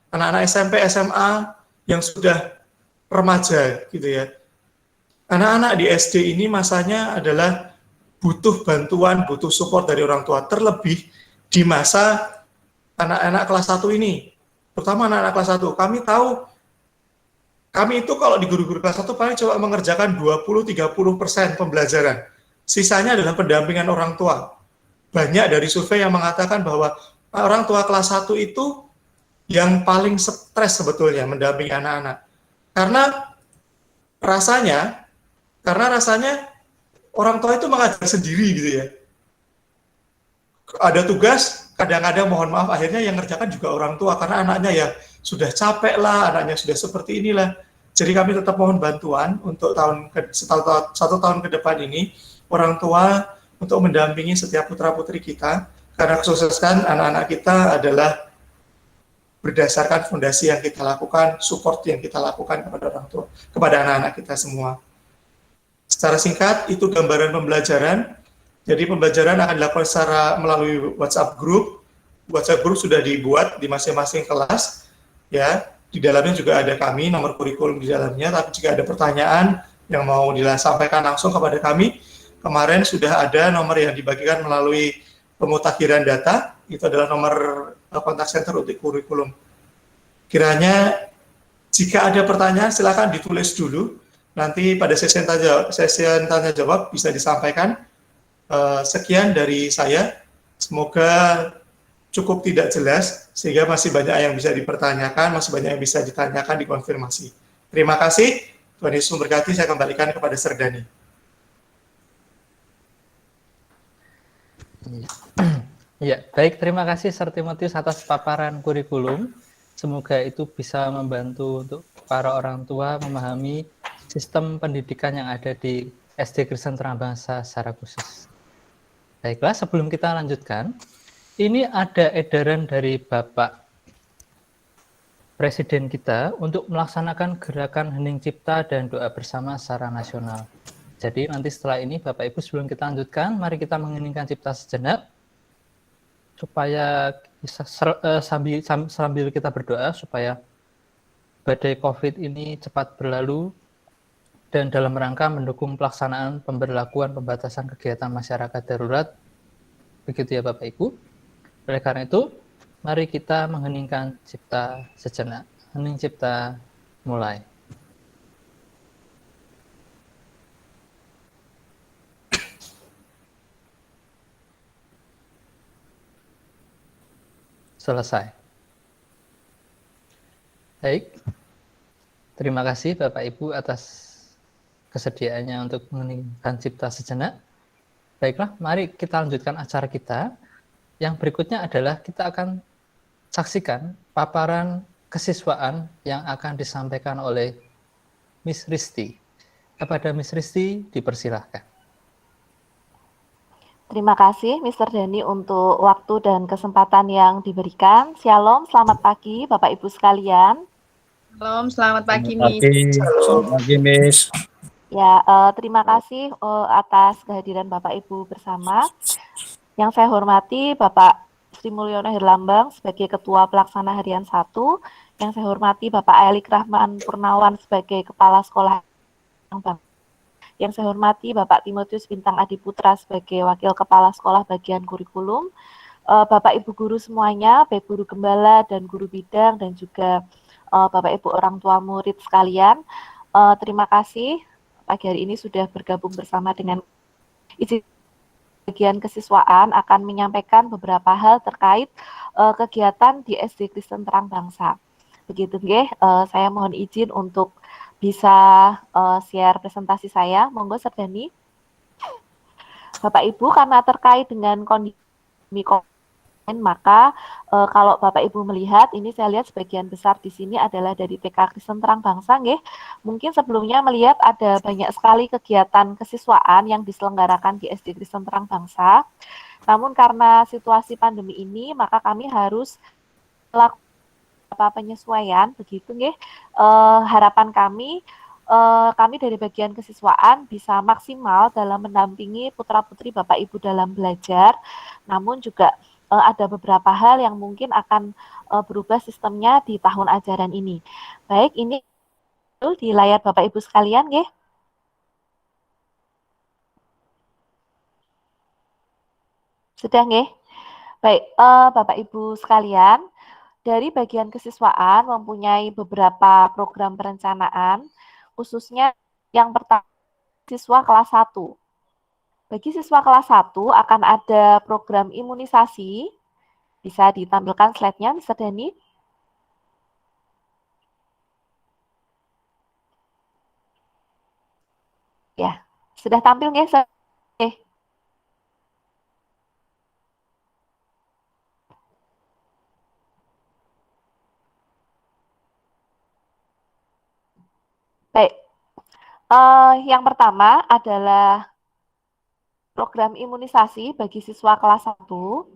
S9: anak-anak SMP, SMA yang sudah remaja gitu ya. Anak-anak di SD ini masanya adalah butuh bantuan, butuh support dari orang tua, terlebih di masa anak-anak kelas 1 ini. Terutama anak-anak kelas 1. Kami tahu, kami itu kalau di guru-guru kelas 1 paling coba mengerjakan 20-30% pembelajaran. Sisanya adalah pendampingan orang tua. Banyak dari survei yang mengatakan bahwa orang tua kelas 1 itu yang paling stres sebetulnya mendampingi anak-anak. Karena rasanya orang tua itu mengajar sendiri gitu ya. Ada tugas, kadang-kadang mohon maaf akhirnya yang ngerjakan juga orang tua karena anaknya ya sudah capek lah, anaknya sudah seperti inilah. Jadi kami tetap mohon bantuan untuk satu tahun ke depan ini orang tua untuk mendampingi setiap putra-putri kita karena kesuksesan anak-anak kita adalah berdasarkan fondasi yang kita lakukan, support yang kita lakukan kepada orang tua, kepada anak-anak kita semua. Secara singkat, itu gambaran pembelajaran. Jadi pembelajaran akan dilakukan secara melalui WhatsApp group. WhatsApp group sudah dibuat di masing-masing kelas, ya. Di dalamnya juga ada kami, nomor kurikulum di dalamnya. Tapi jika ada pertanyaan yang mau disampaikan langsung kepada kami, kemarin sudah ada nomor yang dibagikan melalui pemutakhiran data. Itu adalah nomor kontak center untuk kurikulum. Kiranya jika ada pertanyaan silakan ditulis dulu. Nanti pada sesi tanya jawab bisa disampaikan. Sekian dari saya. Semoga cukup tidak jelas sehingga masih banyak yang bisa dipertanyakan, masih banyak yang bisa ditanyakan, dikonfirmasi. Terima kasih. Tuhan Yesus memberkati. Saya kembalikan kepada Serdani.
S1: Ya, baik. Terima kasih Sir Timotius atas paparan kurikulum. Semoga itu bisa membantu untuk para orang tua memahami sistem pendidikan yang ada di SD Kristen Terang Bangsa secara khusus. Baiklah, sebelum kita lanjutkan, ini ada edaran dari Bapak Presiden kita untuk melaksanakan gerakan hening cipta dan doa bersama secara nasional. Jadi nanti setelah ini Bapak Ibu sebelum kita lanjutkan, mari kita mengheningkan cipta sejenak supaya bisa sambil kita berdoa supaya badai COVID ini cepat berlalu dan dalam rangka mendukung pelaksanaan pemberlakuan pembatasan kegiatan masyarakat darurat. Begitu ya Bapak Ibu. Oleh karena itu, mari kita mengheningkan cipta sejenak. Hening cipta mulai. Selesai. Baik. Terima kasih Bapak Ibu atas kesediaannya untuk mengeningkan cipta sejenak. Baiklah, mari kita lanjutkan acara kita. Yang berikutnya adalah kita akan saksikan paparan kesiswaan yang akan disampaikan oleh Miss Risti. Kepada Miss Risti, dipersilahkan.
S4: Terima kasih Mr. Dani untuk waktu dan kesempatan yang diberikan. Shalom, selamat pagi Bapak Ibu sekalian.
S6: Shalom, selamat pagi,
S8: Selamat
S6: Miss.
S8: pagi. Selamat pagi, Miss.
S4: Ya, terima kasih atas kehadiran Bapak Ibu bersama. Yang saya hormati Bapak Sri Mulyono Herlambang sebagai Ketua Pelaksana Harian 1. Yang saya hormati Bapak Elik Rahman Purnawan sebagai Kepala Sekolah yang saya hormati Bapak Timotius Bintang Adiputra sebagai Wakil Kepala Sekolah Bagian Kurikulum, Bapak Ibu Guru semuanya, baik Guru Gembala dan Guru Bidang, dan juga Bapak Ibu orang tua murid sekalian. Terima kasih pagi hari ini sudah bergabung bersama dengan izin bagian kesiswaan akan menyampaikan beberapa hal terkait kegiatan di SD Kristen Terang Bangsa. Begitu nggih, saya mohon izin untuk bisa share presentasi saya. Monggo Serdani. Bapak Ibu, karena terkait dengan kondisi COVID, maka kalau Bapak Ibu melihat, ini saya lihat sebagian besar di sini adalah dari TK Kristen Terang Bangsa, nggih. Mungkin sebelumnya melihat ada banyak sekali kegiatan kesiswaan yang diselenggarakan di SD Kristen Terang Bangsa. Namun karena situasi pandemi ini, maka kami harus melakukan penyesuaian, begitu nggih. Harapan kami dari bagian kesiswaan bisa maksimal dalam mendampingi putra-putri Bapak Ibu dalam belajar, namun juga ada beberapa hal yang mungkin akan berubah sistemnya di tahun ajaran ini. Baik, ini di layar Bapak Ibu sekalian, nggih. Sudah nggih? Baik, Bapak Ibu sekalian, dari bagian kesiswaan mempunyai beberapa program perencanaan, khususnya yang pertama siswa kelas 1. Bagi siswa kelas 1 akan ada program imunisasi. Bisa ditampilkan slide-nya, Mr. Dani. Ya, sudah tampil nggih? Oke. Baik. Yang pertama adalah program imunisasi bagi siswa kelas 1.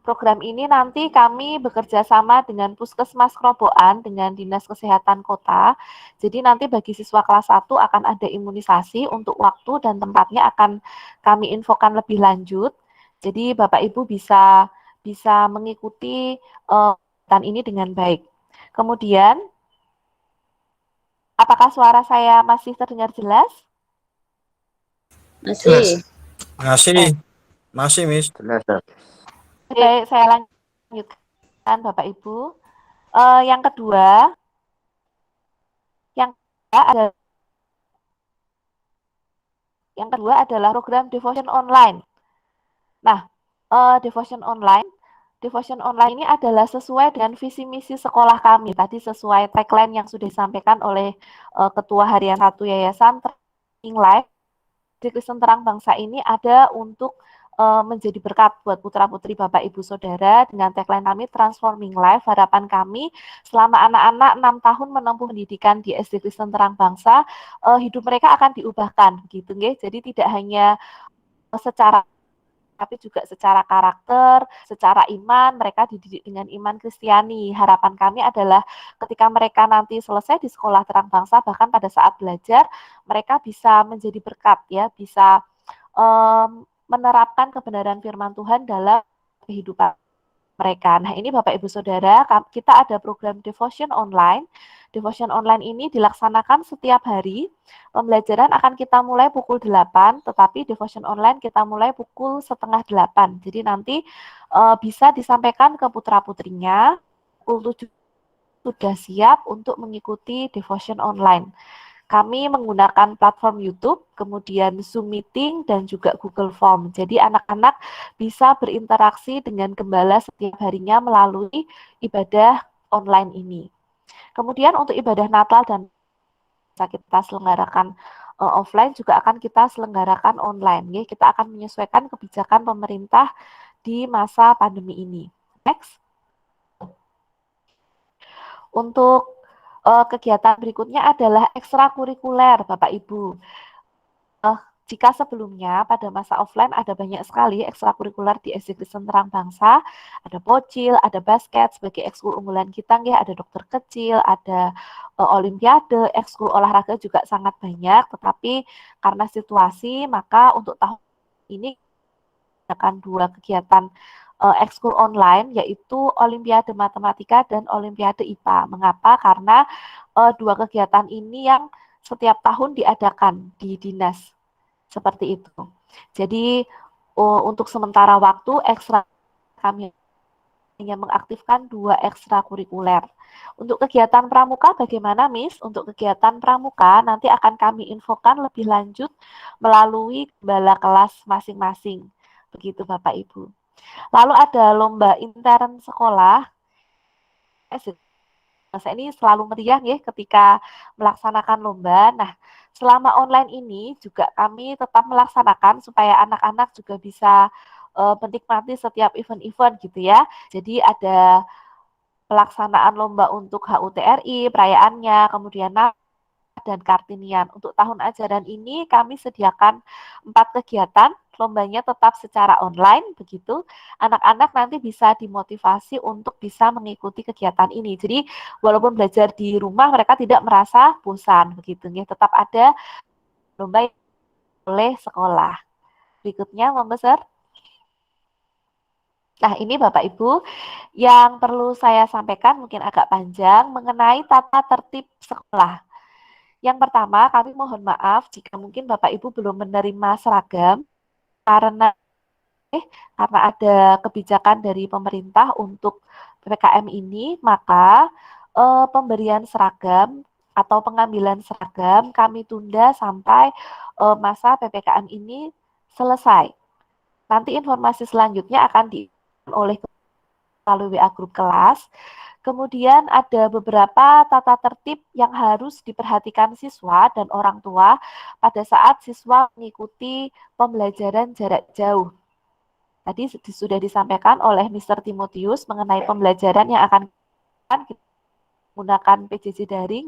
S4: Program ini nanti kami bekerja sama dengan Puskesmas Krobokan dengan Dinas Kesehatan Kota. Jadi nanti bagi siswa kelas 1 akan ada imunisasi, untuk waktu dan tempatnya akan kami infokan lebih lanjut. Jadi Bapak Ibu bisa mengikuti kegiatan ini dengan baik. Kemudian, apakah suara saya masih terdengar jelas?
S6: Masih.
S8: Masih, masih, Miss.
S4: Baik, saya lanjutkan Bapak Ibu. Yang kedua adalah program devotion online. Nah, devotion online ini adalah sesuai dengan visi misi sekolah kami. Tadi sesuai tagline yang sudah disampaikan oleh Ketua Harian 1 Yayasan Training Life. Di Kristen Terang Bangsa ini ada untuk menjadi berkat buat putra-putri Bapak Ibu Saudara dengan tagline kami Transforming Life. Harapan kami selama anak-anak 6 tahun menempuh pendidikan di SD Kristen Terang Bangsa, hidup mereka akan diubahkan begitu nggih. Jadi tidak hanya secara tapi juga secara karakter, secara iman, mereka dididik dengan iman Kristiani. Harapan kami adalah ketika mereka nanti selesai di sekolah Terang Bangsa, bahkan pada saat belajar, mereka bisa menjadi berkat ya, bisa menerapkan kebenaran firman Tuhan dalam kehidupan mereka. Nah, ini Bapak Ibu Saudara, kita ada program devotion online. Devotion online ini dilaksanakan setiap hari. Pembelajaran akan kita mulai pukul 8, tetapi devotion online kita mulai pukul setengah 8. Jadi nanti bisa disampaikan ke putra-putrinya, pukul 7 sudah siap untuk mengikuti devotion online. Kami menggunakan platform YouTube, kemudian Zoom Meeting, dan juga Google Form. Jadi anak-anak bisa berinteraksi dengan gembala setiap harinya melalui ibadah online ini. Kemudian untuk ibadah Natal dan kita selenggarakan offline juga akan kita selenggarakan online. Ya. Kita akan menyesuaikan kebijakan pemerintah di masa pandemi ini. Next. Untuk kegiatan berikutnya adalah ekstrakurikuler, Bapak Ibu. Jika sebelumnya pada masa offline ada banyak sekali ekstrakurikuler di SD Kristen Terang Bangsa, ada bocil, ada basket sebagai ekskul unggulan kita, ya, ada dokter kecil, ada olimpiade, ekskul olahraga juga sangat banyak, tetapi karena situasi maka untuk tahun ini akan 2 kegiatan ekskul online, yaitu Olimpiade Matematika dan Olimpiade IPA. Mengapa? Karena 2 kegiatan ini yang setiap tahun diadakan di dinas. Seperti itu. Jadi untuk sementara waktu kami hanya mengaktifkan 2 ekstrakurikuler. Untuk kegiatan pramuka bagaimana, Miss? Untuk kegiatan pramuka nanti akan kami infokan lebih lanjut melalui gembala kelas masing-masing. Begitu Bapak Ibu. Lalu ada lomba intern sekolah. Saya ini selalu meriah ya ketika melaksanakan lomba. Nah, selama online ini juga kami tetap melaksanakan supaya anak-anak juga bisa menikmati setiap event-event gitu ya. Jadi ada pelaksanaan lomba untuk HUTRI, perayaannya, kemudian dan Kartinian. Untuk tahun ajaran ini kami sediakan 4 kegiatan, lombanya tetap secara online, begitu. Anak-anak nanti bisa dimotivasi untuk bisa mengikuti kegiatan ini. Jadi walaupun belajar di rumah mereka tidak merasa bosan, begitu ya. Tetap ada lomba oleh sekolah. Berikutnya, Mama Besar. Nah, ini Bapak Ibu yang perlu saya sampaikan mungkin agak panjang mengenai tata tertib sekolah. Yang pertama, kami mohon maaf jika mungkin Bapak Ibu belum menerima seragam karena ada kebijakan dari pemerintah untuk PPKM ini, maka pemberian seragam atau pengambilan seragam kami tunda sampai masa PPKM ini selesai. Nanti informasi selanjutnya akan oleh melalui WA grup kelas. Kemudian ada beberapa tata tertib yang harus diperhatikan siswa dan orang tua pada saat siswa mengikuti pembelajaran jarak jauh. Tadi sudah disampaikan oleh Mr. Timotius mengenai pembelajaran yang akan kita menggunakan PJJ daring,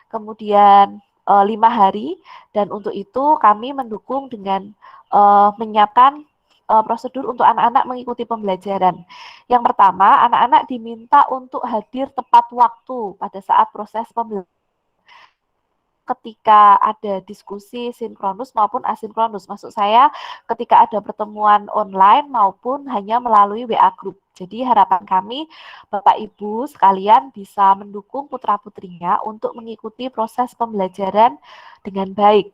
S4: kemudian 5 hari, dan untuk itu kami mendukung dengan menyiapkan prosedur untuk anak-anak mengikuti pembelajaran. Yang pertama, anak-anak diminta untuk hadir tepat waktu pada saat proses pembelajaran. Ketika ada diskusi sinkronus maupun asinkronus, maksud saya ketika ada pertemuan online maupun hanya melalui WA Group. Jadi harapan kami Bapak Ibu sekalian bisa mendukung putra-putrinya untuk mengikuti proses pembelajaran dengan baik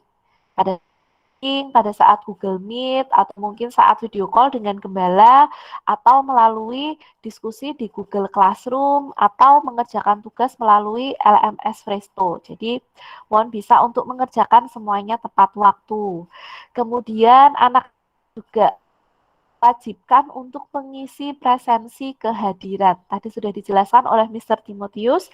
S4: pada saat Google Meet atau mungkin saat video call dengan gembala atau melalui diskusi di Google Classroom atau mengerjakan tugas melalui LMS Presto. Jadi mohon bisa untuk mengerjakan semuanya tepat waktu. Kemudian anak juga wajibkan untuk mengisi presensi kehadiran. Tadi sudah dijelaskan oleh Mr. Timotius,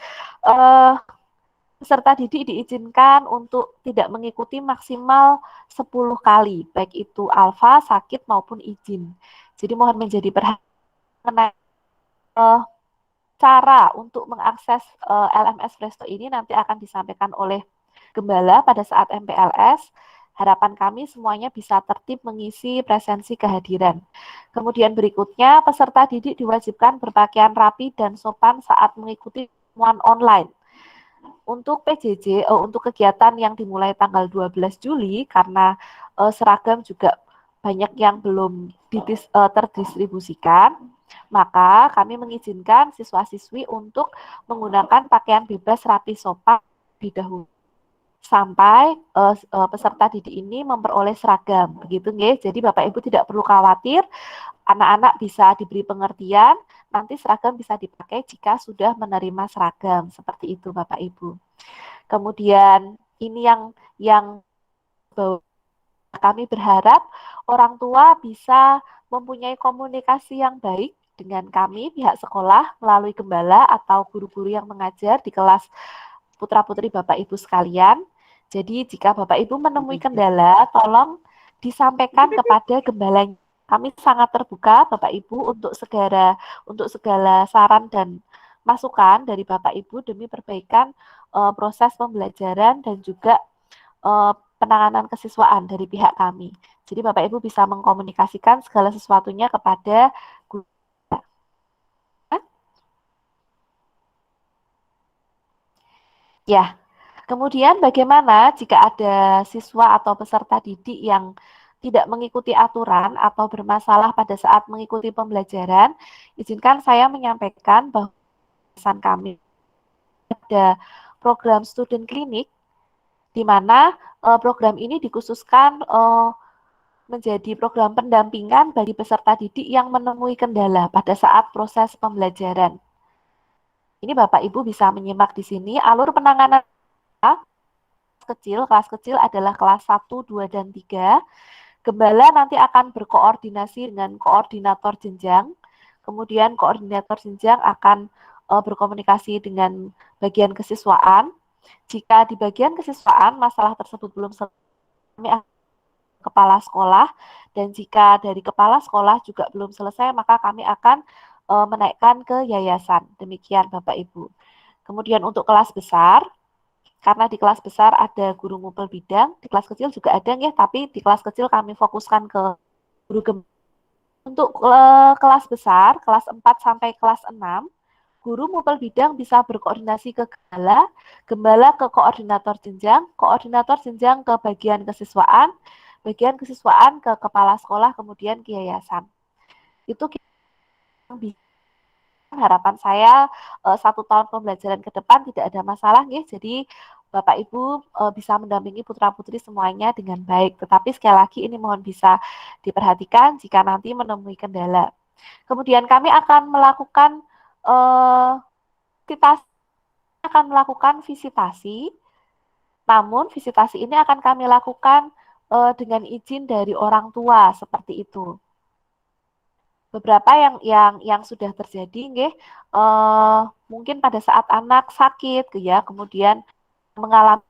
S4: peserta didik diizinkan untuk tidak mengikuti maksimal 10 kali, baik itu alfa, sakit, maupun izin. Jadi mohon menjadi perhatian cara untuk mengakses LMS Presto ini nanti akan disampaikan oleh gembala pada saat MPLS. Harapan kami semuanya bisa tertib mengisi presensi kehadiran. Kemudian berikutnya, peserta didik diwajibkan berpakaian rapi dan sopan saat mengikuti pertemuan online. Untuk PJJ, untuk kegiatan yang dimulai tanggal 12 Juli, karena seragam juga banyak yang belum terdistribusikan, maka kami mengizinkan siswa-siswi untuk menggunakan pakaian bebas rapi sopan lebih dahulu sampai peserta didik ini memperoleh seragam. Begitu nggih. Jadi Bapak Ibu tidak perlu khawatir, anak-anak bisa diberi pengertian, nanti seragam bisa dipakai jika sudah menerima seragam. Seperti itu Bapak Ibu. Kemudian ini yang kami berharap orang tua bisa mempunyai komunikasi yang baik dengan kami, pihak sekolah, melalui gembala atau guru-guru yang mengajar di kelas putra-putri Bapak Ibu sekalian. Jadi jika Bapak Ibu menemui kendala, tolong disampaikan kepada gembalanya. Kami sangat terbuka Bapak Ibu untuk segala saran dan masukan dari Bapak Ibu demi perbaikan proses pembelajaran dan juga penanganan kesiswaan dari pihak kami. Jadi Bapak Ibu bisa mengkomunikasikan segala sesuatunya kepada guru. Ya, kemudian bagaimana jika ada siswa atau peserta didik yang tidak mengikuti aturan atau bermasalah pada saat mengikuti pembelajaran? Izinkan saya menyampaikan bahwa pesan kami ada program student clinic, di mana program ini dikhususkan menjadi program pendampingan bagi peserta didik yang menemui kendala pada saat proses pembelajaran. Ini Bapak Ibu bisa menyimak di sini alur penanganan kelas kecil adalah kelas 1, 2, dan 3. Gembala nanti akan berkoordinasi dengan koordinator jenjang. Kemudian koordinator jenjang akan berkomunikasi dengan bagian kesiswaan. Jika di bagian kesiswaan masalah tersebut belum selesai, kami akan kepala sekolah, dan jika dari kepala sekolah juga belum selesai, maka kami akan menaikkan ke yayasan. Demikian Bapak Ibu. Kemudian untuk kelas besar, karena di kelas besar ada guru mupel bidang, di kelas kecil juga ada ya, tapi di kelas kecil kami fokuskan ke guru gembala. Untuk kelas besar, kelas 4 sampai kelas 6, guru mupel bidang bisa berkoordinasi ke gembala, gembala ke koordinator jenjang ke bagian kesiswaan ke kepala sekolah, kemudian ke yayasan. Itu harapan saya 1 tahun pembelajaran ke depan tidak ada masalah nih. Jadi Bapak Ibu bisa mendampingi putra-putri semuanya dengan baik. Tetapi sekali lagi ini mohon bisa diperhatikan jika nanti menemui kendala. Kemudian kami akan melakukan visitasi. Namun visitasi ini akan kami lakukan dengan izin dari orang tua, seperti itu. beberapa yang sudah terjadi nggih, mungkin pada saat anak sakit ya, kemudian mengalami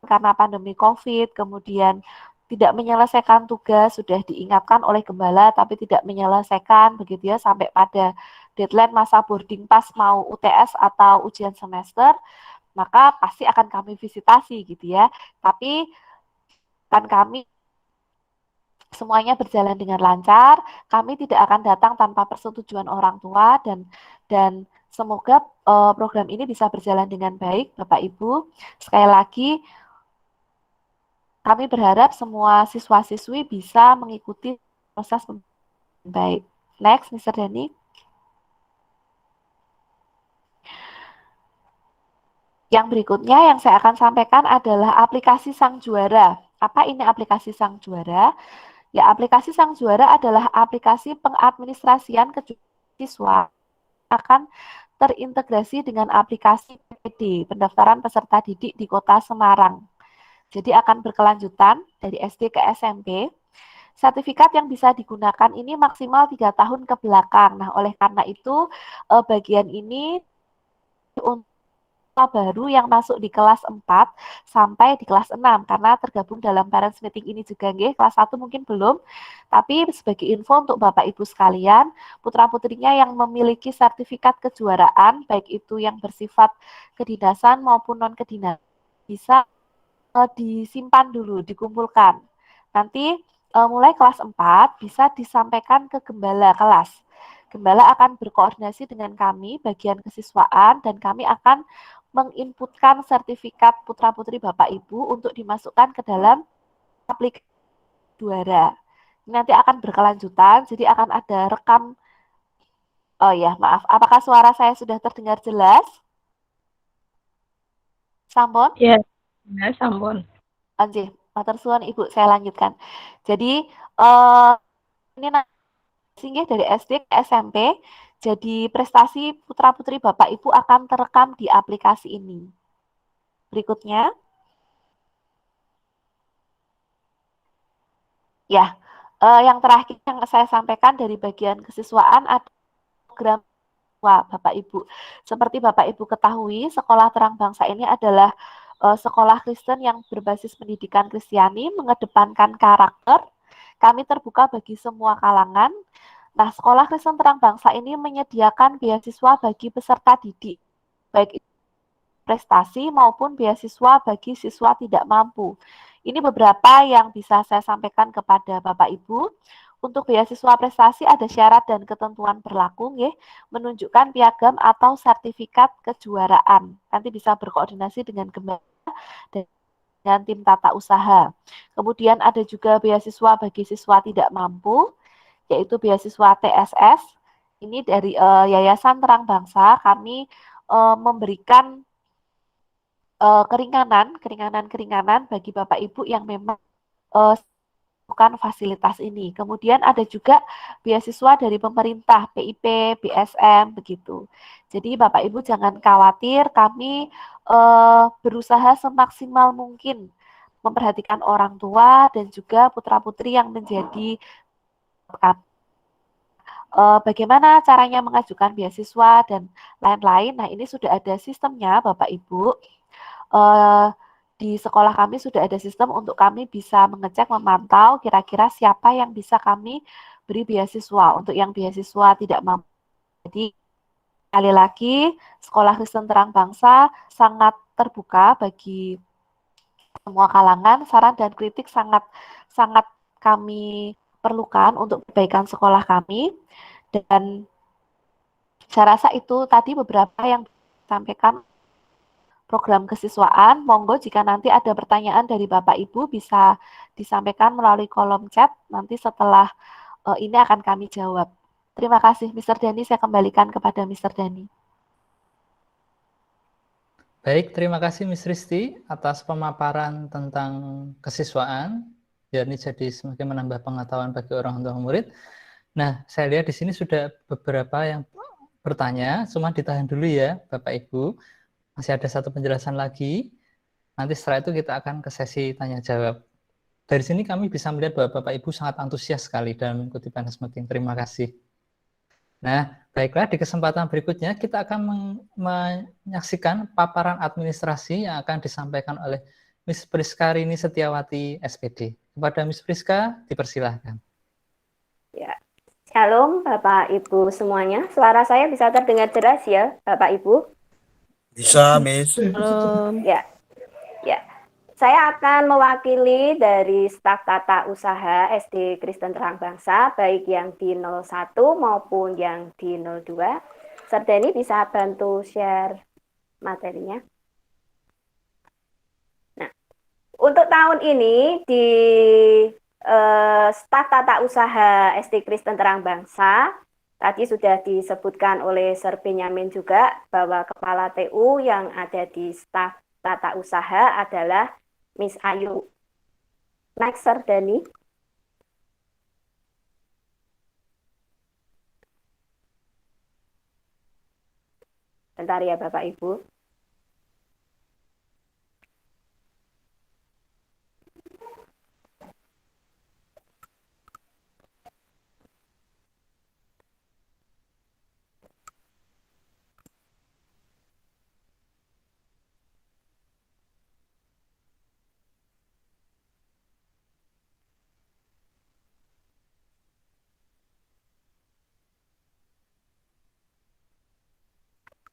S4: karena pandemi COVID, kemudian tidak menyelesaikan tugas, sudah diingatkan oleh gembala tapi tidak menyelesaikan begitu ya, sampai pada deadline masa boarding pas mau UTS atau ujian semester, maka pasti akan kami visitasi gitu ya. Tapi kan kami semuanya berjalan dengan lancar, kami tidak akan datang tanpa persetujuan orang tua, dan semoga program ini bisa berjalan dengan baik, Bapak Ibu. Sekali lagi, kami berharap semua siswa-siswi bisa mengikuti proses dengan baik. Next, Mr. Dani. Yang berikutnya yang saya akan sampaikan adalah aplikasi Sang Juara. Apa ini aplikasi Sang Juara? Ya, aplikasi Sang Juara adalah aplikasi pengadministrasian kejuaraan siswa akan terintegrasi dengan aplikasi PPD, pendaftaran peserta didik di Kota Semarang. Jadi akan berkelanjutan dari SD ke SMP. Sertifikat yang bisa digunakan ini maksimal 3 tahun ke belakang. Nah, oleh karena itu bagian ini untuk baru yang masuk di kelas 4 sampai di kelas 6 karena tergabung dalam parents meeting ini juga nggih. Kelas 1 mungkin belum, tapi sebagai info untuk Bapak Ibu sekalian, putra-putrinya yang memiliki sertifikat kejuaraan baik itu yang bersifat kedinasan maupun non kedinasan bisa disimpan dulu, dikumpulkan. Nanti mulai kelas 4 bisa disampaikan ke gembala kelas. Gembala akan berkoordinasi dengan kami bagian kesiswaan dan kami akan menginputkan sertifikat putra-putri Bapak Ibu untuk dimasukkan ke dalam aplikasi juara. Ini nanti akan berkelanjutan, jadi akan ada rekam. Oh ya, maaf. Apakah suara saya sudah terdengar jelas? Sampun?
S7: Ya, sampun.
S4: Anjir, matur suwun Ibu, saya lanjutkan. Jadi ini singgih dari SD ke SMP, jadi prestasi putra-putri Bapak Ibu akan terekam di aplikasi ini. Berikutnya. Ya, yang terakhir yang saya sampaikan dari bagian kesiswaan ada program Bapak Ibu. Seperti Bapak Ibu ketahui, Sekolah Terang Bangsa ini adalah sekolah Kristen yang berbasis pendidikan Kristiani, mengedepankan karakter. Kami terbuka bagi semua kalangan. Nah, Sekolah Kristen Terang Bangsa ini menyediakan beasiswa bagi peserta didik, baik prestasi maupun beasiswa bagi siswa tidak mampu. Ini beberapa yang bisa saya sampaikan kepada Bapak Ibu. Untuk beasiswa prestasi ada syarat dan ketentuan berlaku, menunjukkan piagam atau sertifikat kejuaraan. Nanti bisa berkoordinasi dengan gembala dan dengan tim tata usaha. Kemudian ada juga beasiswa bagi siswa tidak mampu, yaitu beasiswa TSS. Ini dari Yayasan Terang Bangsa, kami memberikan keringanan bagi Bapak Ibu yang memang bukan fasilitas ini. Kemudian ada juga beasiswa dari pemerintah, PIP, BSM, begitu. Jadi Bapak Ibu jangan khawatir, kami berusaha semaksimal mungkin memperhatikan orang tua dan juga putra-putri yang menjadi bagaimana caranya mengajukan beasiswa dan lain-lain. Nah, ini sudah ada sistemnya, Bapak Ibu. Di sekolah kami sudah ada sistem untuk kami bisa mengecek, memantau kira-kira siapa yang bisa kami beri beasiswa untuk yang beasiswa tidak mampu. Jadi, sekali lagi, Sekolah Kristen Terang Bangsa sangat terbuka bagi semua kalangan. Saran dan kritik sangat kami perlukan untuk perbaikan sekolah kami. Dan saya rasa itu tadi beberapa yang disampaikan program kesiswaan. Monggo jika nanti ada pertanyaan dari Bapak Ibu bisa disampaikan melalui kolom chat. Nanti setelah ini akan kami jawab. Terima kasih Mr. Dani, saya kembalikan kepada Mr. Dani.
S1: Baik, terima kasih Miss Risti atas pemaparan tentang kesiswaan. Biar ini jadi semakin menambah pengetahuan bagi orang tua murid. Nah, saya lihat di sini sudah beberapa yang bertanya, cuma ditahan dulu ya Bapak Ibu. Masih ada satu penjelasan lagi. Nanti setelah itu kita akan ke sesi tanya jawab. Dari sini kami bisa melihat bahwa Bapak Ibu sangat antusias sekali dalam mengikuti parents meeting. Terima kasih. Nah, baiklah, di kesempatan berikutnya kita akan menyaksikan paparan administrasi yang akan disampaikan oleh Miss Priska Rini Setiawati, SPD. Kepada Miss Priska, dipersilahkan.
S10: Ya. Shalom Bapak Ibu semuanya. Suara saya bisa terdengar jelas ya Bapak Ibu?
S8: Bisa, Miss.
S10: Ya. Ya. Saya akan mewakili dari staf tata usaha SD Kristen Terang Bangsa, baik yang di 01 maupun yang di 02. Sardani bisa bantu share materinya. Nah, untuk tahun ini di staf tata usaha SD Kristen Terang Bangsa, tadi sudah disebutkan oleh Sir Benyamin juga bahwa kepala TU yang ada di staf tata usaha adalah Miss Ayu. Next, Sir Dani. Bentar ya Bapak Ibu.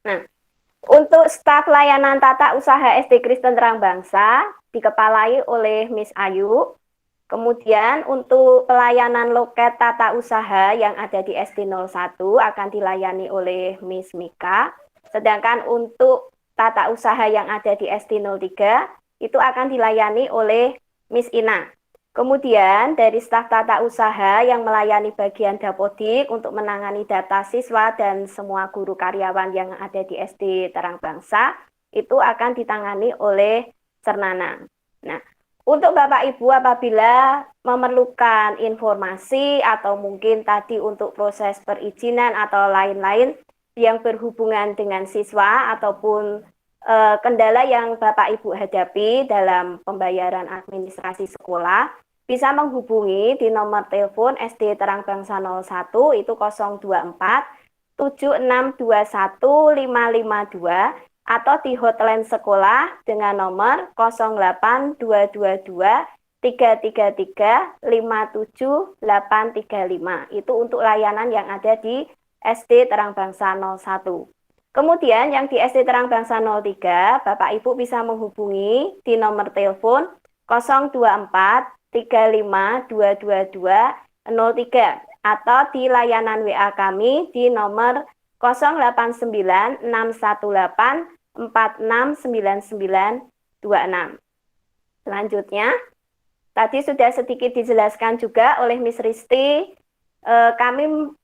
S10: Nah, untuk staf layanan tata usaha SD Kristen Terang Bangsa dikepalai oleh Miss Ayu. Kemudian untuk pelayanan loket tata usaha yang ada di SD 01 akan dilayani oleh Miss Mika. Sedangkan untuk tata usaha yang ada di SD 03 itu akan dilayani oleh Miss Ina. Kemudian dari staf tata usaha yang melayani bagian dapodik untuk menangani data siswa dan semua guru karyawan yang ada di SD Terang Bangsa itu akan ditangani oleh Sernana. Nah, untuk Bapak Ibu apabila memerlukan informasi atau mungkin tadi untuk proses perizinan atau lain-lain yang berhubungan dengan siswa ataupun kendala yang Bapak Ibu hadapi dalam pembayaran administrasi sekolah, bisa menghubungi di nomor telepon SD Terang Bangsa 01 itu 024 7621 552 atau di hotline sekolah dengan nomor 08222 333 57835. Itu untuk layanan yang ada di SD Terang Bangsa 01. Kemudian yang di SD Terang Bangsa 03, Bapak Ibu bisa menghubungi di nomor telepon 024 35 222 03 atau di layanan WA kami di nomor 089 618 469926. Selanjutnya, tadi sudah sedikit dijelaskan juga oleh Miss Risti, kami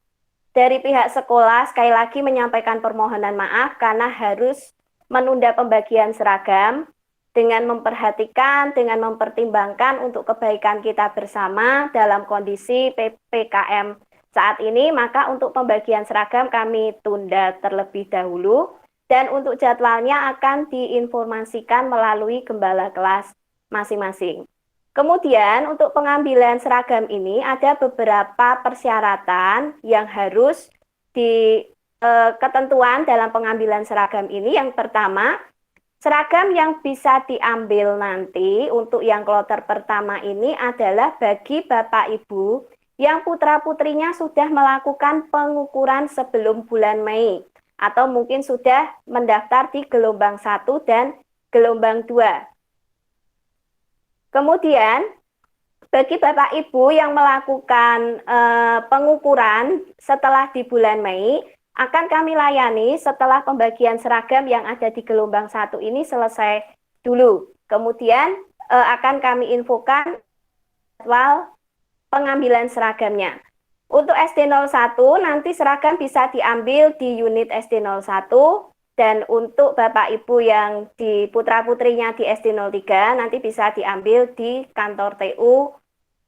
S10: dari pihak sekolah sekali lagi menyampaikan permohonan maaf karena harus menunda pembagian seragam dengan memperhatikan, dengan mempertimbangkan untuk kebaikan kita bersama dalam kondisi PPKM saat ini, maka untuk pembagian seragam kami tunda terlebih dahulu dan untuk jadwalnya akan diinformasikan melalui gembala kelas masing-masing. Kemudian untuk pengambilan seragam ini ada beberapa persyaratan yang harus ketentuan dalam pengambilan seragam ini. Yang pertama, seragam yang bisa diambil nanti untuk yang kloter pertama ini adalah bagi Bapak Ibu yang putra-putrinya sudah melakukan pengukuran sebelum bulan Mei atau mungkin sudah mendaftar di gelombang 1 dan gelombang 2. Kemudian bagi Bapak Ibu yang melakukan pengukuran setelah di bulan Mei, akan kami layani setelah pembagian seragam yang ada di gelombang 1 ini selesai dulu. Kemudian akan kami infokan jadwal pengambilan seragamnya. Untuk SD 01 nanti seragam bisa diambil di unit SD 01 dan untuk Bapak Ibu yang di putra-putrinya di SD 03 nanti bisa diambil di kantor TU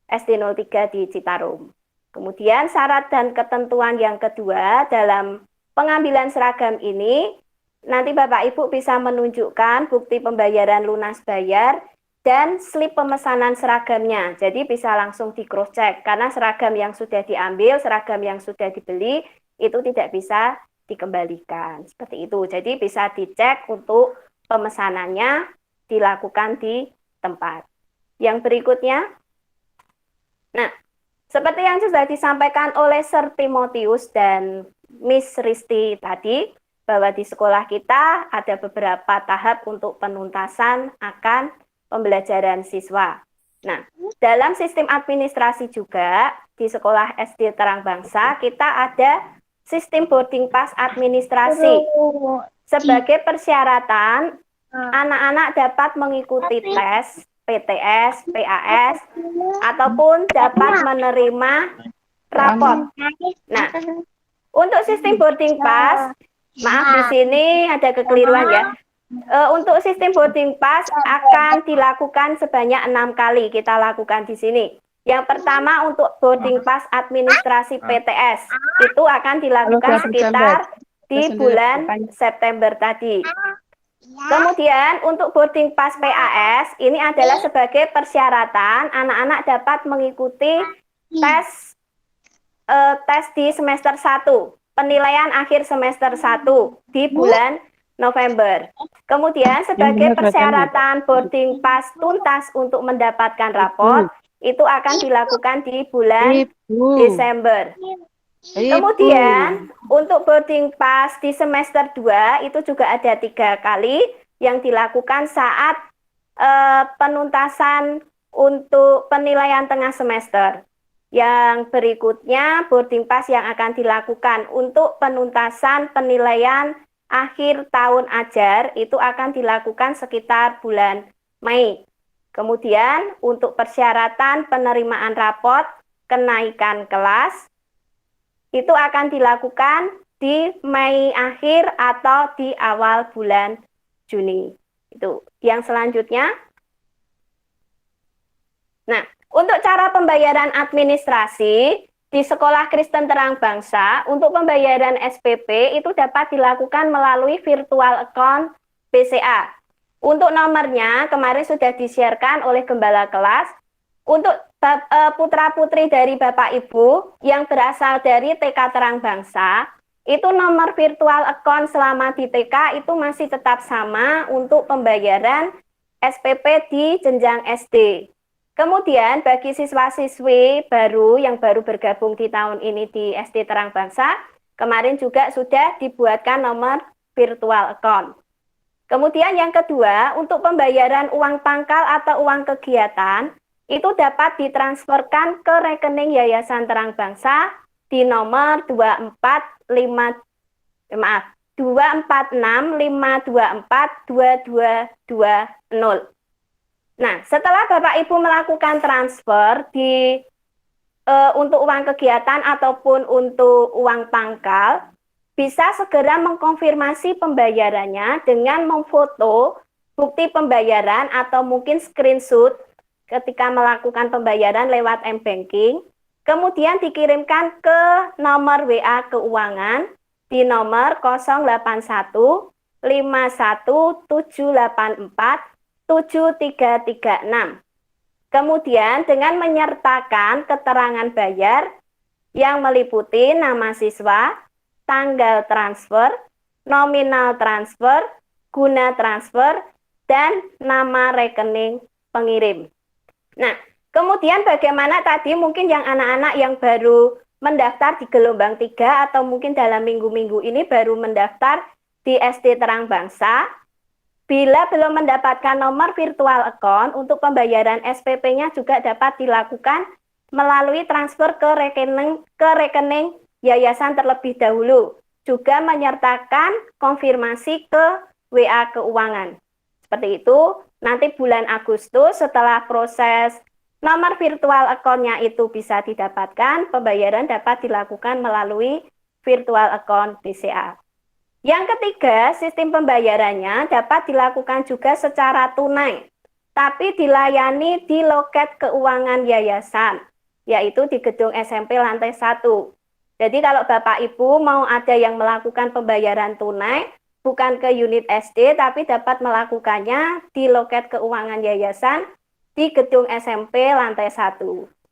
S10: SD 03 di Citarum. Kemudian syarat dan ketentuan yang kedua dalam pengambilan seragam ini, nanti Bapak Ibu bisa menunjukkan bukti pembayaran lunas bayar dan slip pemesanan seragamnya. Jadi bisa langsung di cross check karena seragam yang sudah diambil, seragam yang sudah dibeli itu tidak bisa dikembalikan. Seperti itu. Jadi bisa dicek untuk pemesanannya dilakukan di tempat. Yang berikutnya, nah, seperti yang sudah disampaikan oleh Sir Timotius dan Miss Risti tadi, bahwa di sekolah kita ada beberapa tahap untuk penuntasan akan pembelajaran siswa. Nah, dalam sistem administrasi juga, di sekolah SD Terang Bangsa, kita ada sistem boarding pass administrasi. Sebagai persyaratan, anak-anak dapat mengikuti tes PTS, PAS, ataupun dapat menerima rapor. Nah, untuk sistem boarding pass, maaf di sini ada kekeliruan ya. Untuk sistem boarding pass akan dilakukan sebanyak 6 kali kita lakukan di sini. Yang pertama untuk boarding pass administrasi PTS, itu akan dilakukan sekitar di bulan September tadi. Kemudian untuk boarding pass PAS ini adalah sebagai persyaratan anak-anak dapat mengikuti tes di semester 1, penilaian akhir semester 1 di bulan November. Kemudian sebagai persyaratan boarding pass tuntas untuk mendapatkan rapor itu akan dilakukan di bulan Desember. Kemudian untuk boarding pass di semester 2 itu juga ada 3 kali yang dilakukan saat penuntasan untuk penilaian tengah semester. Yang berikutnya boarding pass yang akan dilakukan untuk penuntasan penilaian akhir tahun ajar itu akan dilakukan sekitar bulan Mei. Kemudian untuk persyaratan penerimaan raport kenaikan kelas itu akan dilakukan di Mei akhir atau di awal bulan Juni. Itu. Yang selanjutnya. Nah, untuk cara pembayaran administrasi di Sekolah Kristen Terang Bangsa, untuk pembayaran SPP itu dapat dilakukan melalui virtual account BCA. Untuk nomornya kemarin sudah di-share-kan oleh gembala kelas. Untuk putra-putri dari Bapak Ibu yang berasal dari TK Terang Bangsa, itu nomor virtual account selama di TK itu masih tetap sama untuk pembayaran SPP di jenjang SD. Kemudian bagi siswa-siswi baru yang baru bergabung di tahun ini di SD Terang Bangsa, kemarin juga sudah dibuatkan nomor virtual account. Kemudian yang kedua, untuk pembayaran uang pangkal atau uang kegiatan, itu dapat ditransferkan ke rekening Yayasan Terang Bangsa di nomor 246524220. Nah, setelah Bapak Ibu melakukan transfer untuk uang kegiatan ataupun untuk uang pangkal, bisa segera mengkonfirmasi pembayarannya dengan memfoto bukti pembayaran atau mungkin screenshot ketika melakukan pembayaran lewat m-banking, kemudian dikirimkan ke nomor WA keuangan di nomor 081 51784 7336. Kemudian dengan menyertakan keterangan bayar yang meliputi nama siswa, tanggal transfer, nominal transfer, guna transfer, dan nama rekening pengirim. Nah, kemudian bagaimana tadi mungkin yang anak-anak yang baru mendaftar di gelombang 3 atau mungkin dalam minggu-minggu ini baru mendaftar di SD Terang Bangsa, bila belum mendapatkan nomor virtual account untuk pembayaran SPP-nya juga dapat dilakukan melalui transfer ke rekening yayasan terlebih dahulu, juga menyertakan konfirmasi ke WA keuangan. Seperti itu. Nanti bulan Agustus setelah proses nomor virtual account-nya itu bisa didapatkan, pembayaran dapat dilakukan melalui virtual account BCA. Yang ketiga, sistem pembayarannya dapat dilakukan juga secara tunai, tapi dilayani di loket keuangan yayasan, yaitu di gedung SMP lantai 1. Jadi kalau Bapak Ibu mau ada yang melakukan pembayaran tunai, bukan ke unit SD, tapi dapat melakukannya di loket keuangan yayasan di gedung SMP lantai 1.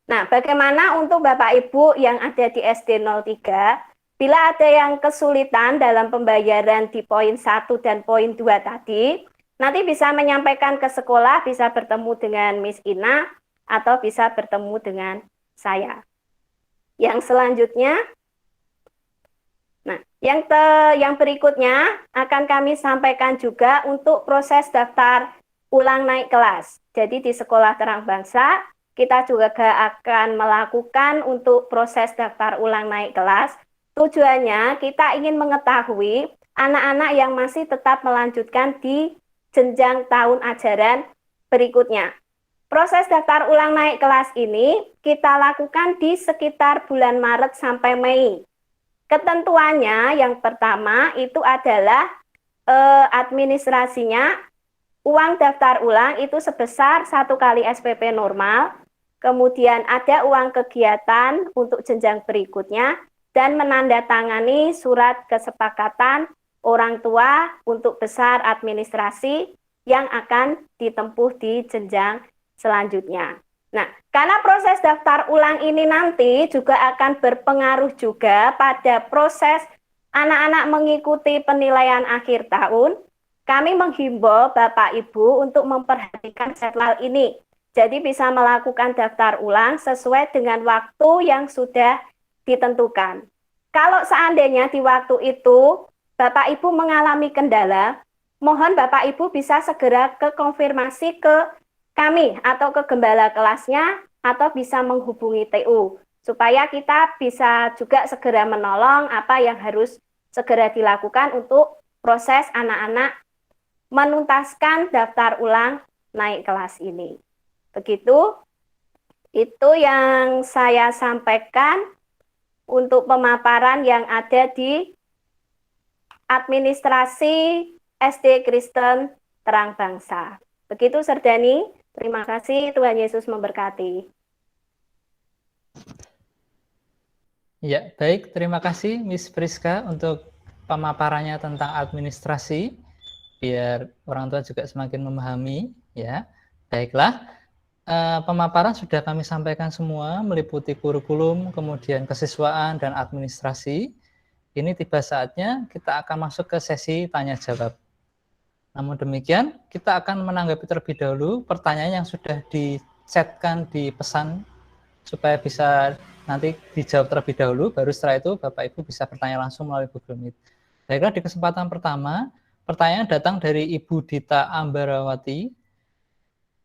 S10: Nah, bagaimana untuk Bapak Ibu yang ada di SD 03? Bila ada yang kesulitan dalam pembayaran di poin 1 dan poin 2 tadi, nanti bisa menyampaikan ke sekolah, bisa bertemu dengan Miss Ina, atau bisa bertemu dengan saya. Yang selanjutnya, nah, yang berikutnya akan kami sampaikan juga untuk proses daftar ulang naik kelas. Jadi di Sekolah Terang Bangsa, kita juga akan melakukan untuk proses daftar ulang naik kelas. Tujuannya kita ingin mengetahui anak-anak yang masih tetap melanjutkan di jenjang tahun ajaran berikutnya. Proses daftar ulang naik kelas ini kita lakukan di sekitar bulan Maret sampai Mei. Ketentuannya yang pertama itu adalah administrasinya, uang daftar ulang itu sebesar 1 kali SPP normal, kemudian ada uang kegiatan untuk jenjang berikutnya, dan menandatangani surat kesepakatan orang tua untuk besar administrasi yang akan ditempuh di jenjang selanjutnya. Nah, karena proses daftar ulang ini nanti juga akan berpengaruh juga pada proses anak-anak mengikuti penilaian akhir tahun, kami menghimbau Bapak Ibu untuk memperhatikan jadwal ini. Jadi bisa melakukan daftar ulang sesuai dengan waktu yang sudah ditentukan. Kalau seandainya di waktu itu Bapak Ibu mengalami kendala, mohon Bapak Ibu bisa segera ke konfirmasi ke kami atau ke gembala kelasnya atau bisa menghubungi TU supaya kita bisa juga segera menolong apa yang harus segera dilakukan untuk proses anak-anak menuntaskan daftar ulang naik kelas ini. Begitu, itu yang saya sampaikan untuk pemaparan yang ada di administrasi SD Kristen Terang Bangsa. Begitu Serdani, terima kasih, Tuhan Yesus memberkati.
S1: Ya, baik, terima kasih Miss Priska untuk pemaparannya tentang administrasi, biar orang tua juga semakin memahami, ya. Baiklah, pemaparan sudah kami sampaikan semua, meliputi kurikulum, kemudian kesiswaan, dan administrasi. Ini tiba saatnya kita akan masuk ke sesi tanya-jawab. Namun demikian, kita akan menanggapi terlebih dahulu pertanyaan yang sudah di-chatkan di pesan, supaya bisa nanti dijawab terlebih dahulu, baru setelah itu Bapak Ibu bisa bertanya langsung melalui Google Meet. Baiklah, di kesempatan pertama, pertanyaan datang dari Ibu Dita Ambarawati.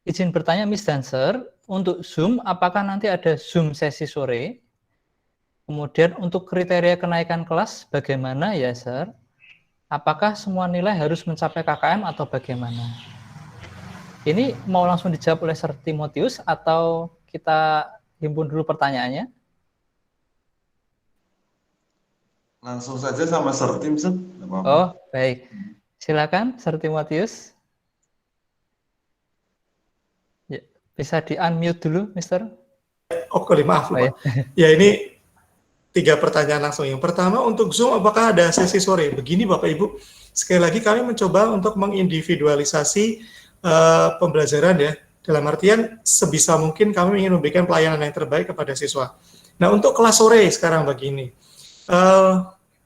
S1: Izin bertanya Miss Dancer, untuk Zoom, apakah nanti ada Zoom sesi sore? Kemudian untuk kriteria kenaikan kelas bagaimana ya, Sir? Apakah semua nilai harus mencapai KKM atau bagaimana? Ini mau langsung dijawab oleh Sir Timotius atau kita himpun dulu pertanyaannya?
S3: Langsung saja sama Sir Tim, Sir.
S1: Oh, baik. Silakan, Sir Timotius. Ya, bisa di-unmute dulu, Mister.
S9: Oh, maaf, lupa. Ya, ini 3 pertanyaan langsung. Yang pertama, untuk Zoom, apakah ada sesi sore? Begini, Bapak Ibu, sekali lagi kami mencoba untuk mengindividualisasi pembelajaran ya. Dalam artian, sebisa mungkin kami ingin memberikan pelayanan yang terbaik kepada siswa. Nah, untuk kelas sore sekarang begini.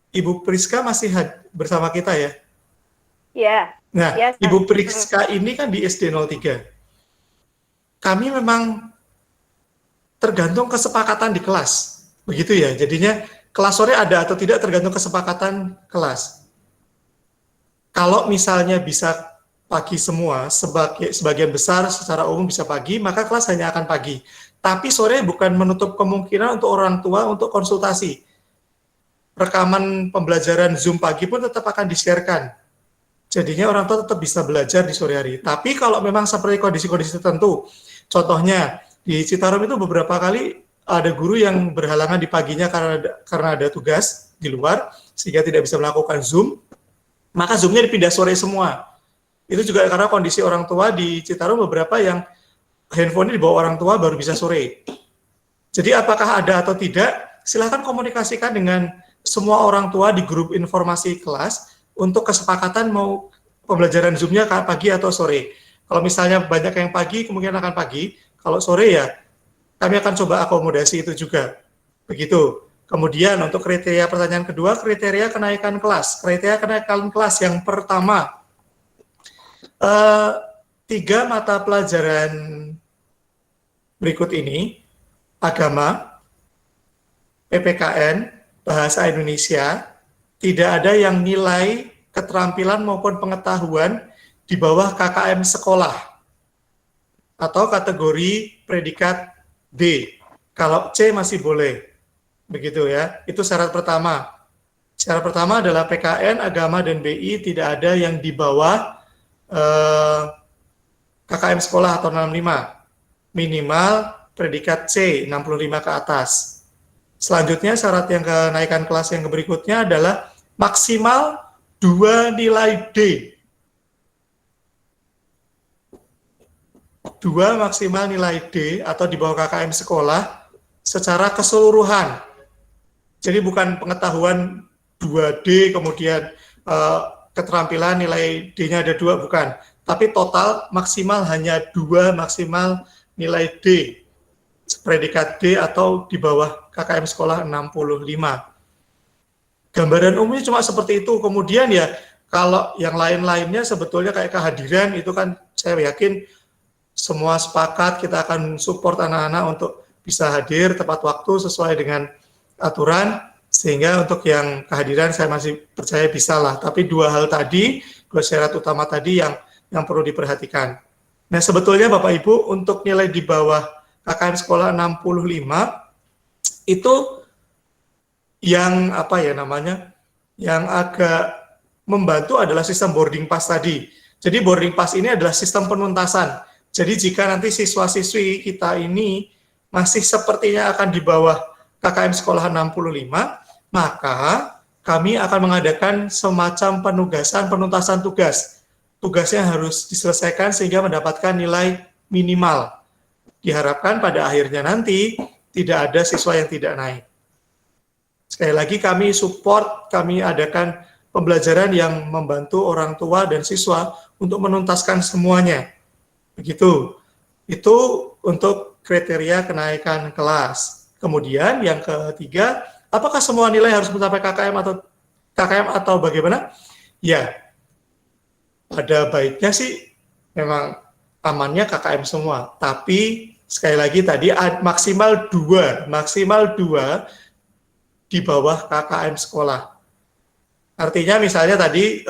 S9: Ibu Priska masih bersama kita ya?
S10: Ya.
S9: Nah,
S10: ya,
S9: Ibu Priska ini kan di SD 03. Kami memang tergantung kesepakatan di kelas. Begitu ya, jadinya kelas sore ada atau tidak tergantung kesepakatan kelas. Kalau misalnya bisa pagi semua, sebagian besar secara umum bisa pagi, maka kelas hanya akan pagi. Tapi sore bukan menutup kemungkinan untuk orang tua untuk konsultasi. Rekaman pembelajaran Zoom pagi pun tetap akan di-share-kan. Jadinya orang tua tetap bisa belajar di sore hari. Tapi kalau memang seperti kondisi-kondisi tertentu, contohnya di Citarum itu beberapa kali ada guru yang berhalangan di paginya karena ada tugas di luar, sehingga tidak bisa melakukan Zoom, maka Zoom-nya dipindah sore semua. Itu juga karena kondisi orang tua di Citarum beberapa yang handphone-nya dibawa orang tua baru bisa sore. Jadi apakah ada atau tidak, silakan komunikasikan dengan semua orang tua di grup informasi kelas untuk kesepakatan mau pembelajaran Zoom-nya pagi atau sore. Kalau misalnya banyak yang pagi, kemungkinan akan pagi. Kalau sore ya, kami akan coba akomodasi itu juga. Begitu. Kemudian untuk kriteria pertanyaan kedua, kriteria kenaikan kelas. Kriteria kenaikan kelas yang pertama, 3 mata pelajaran berikut ini, agama, PPKN, bahasa Indonesia, tidak ada yang nilai keterampilan maupun pengetahuan di bawah KKM sekolah atau kategori predikat D. Kalau C masih boleh. Begitu ya, itu syarat pertama. Syarat pertama adalah PKN, agama, dan BI tidak ada yang di bawah KKM sekolah atau 65. Minimal predikat C, 65 ke atas. Selanjutnya syarat yang kenaikan kelas yang berikutnya adalah maksimal 2 nilai D. 2 maksimal nilai D atau di bawah KKM sekolah secara keseluruhan. Jadi bukan pengetahuan 2D kemudian keterampilan nilai D-nya ada 2, bukan. Tapi total maksimal hanya 2 maksimal nilai D. Predikat D atau di bawah KKM sekolah 65. Gambaran umumnya cuma seperti itu. Kemudian ya kalau yang lain-lainnya sebetulnya kayak kehadiran itu kan saya yakin semua sepakat kita akan support anak-anak untuk bisa hadir tepat waktu sesuai dengan aturan, sehingga untuk yang kehadiran saya masih percaya bisa lah. Tapi 2 hal tadi, 2 syarat utama tadi yang perlu diperhatikan. Nah sebetulnya Bapak Ibu untuk nilai di bawah KKM sekolah 65 itu yang apa ya namanya, yang agak membantu adalah sistem boarding pass tadi. Jadi boarding pass ini adalah sistem penuntasan. Jadi jika nanti siswa-siswi kita ini masih sepertinya akan di bawah KKM sekolah 65, maka kami akan mengadakan semacam penugasan, penuntasan tugas. Tugasnya harus diselesaikan sehingga mendapatkan nilai minimal. Diharapkan pada akhirnya nanti tidak ada siswa yang tidak naik. Sekali lagi kami support, kami adakan pembelajaran yang membantu orang tua dan siswa untuk menuntaskan semuanya. Begitu. Itu untuk kriteria kenaikan kelas. Kemudian yang ketiga, apakah semua nilai harus mencapai KKM atau bagaimana? Ya, pada baiknya sih memang amannya KKM semua. Tapi sekali lagi tadi maksimal 2 di bawah KKM sekolah. Artinya misalnya tadi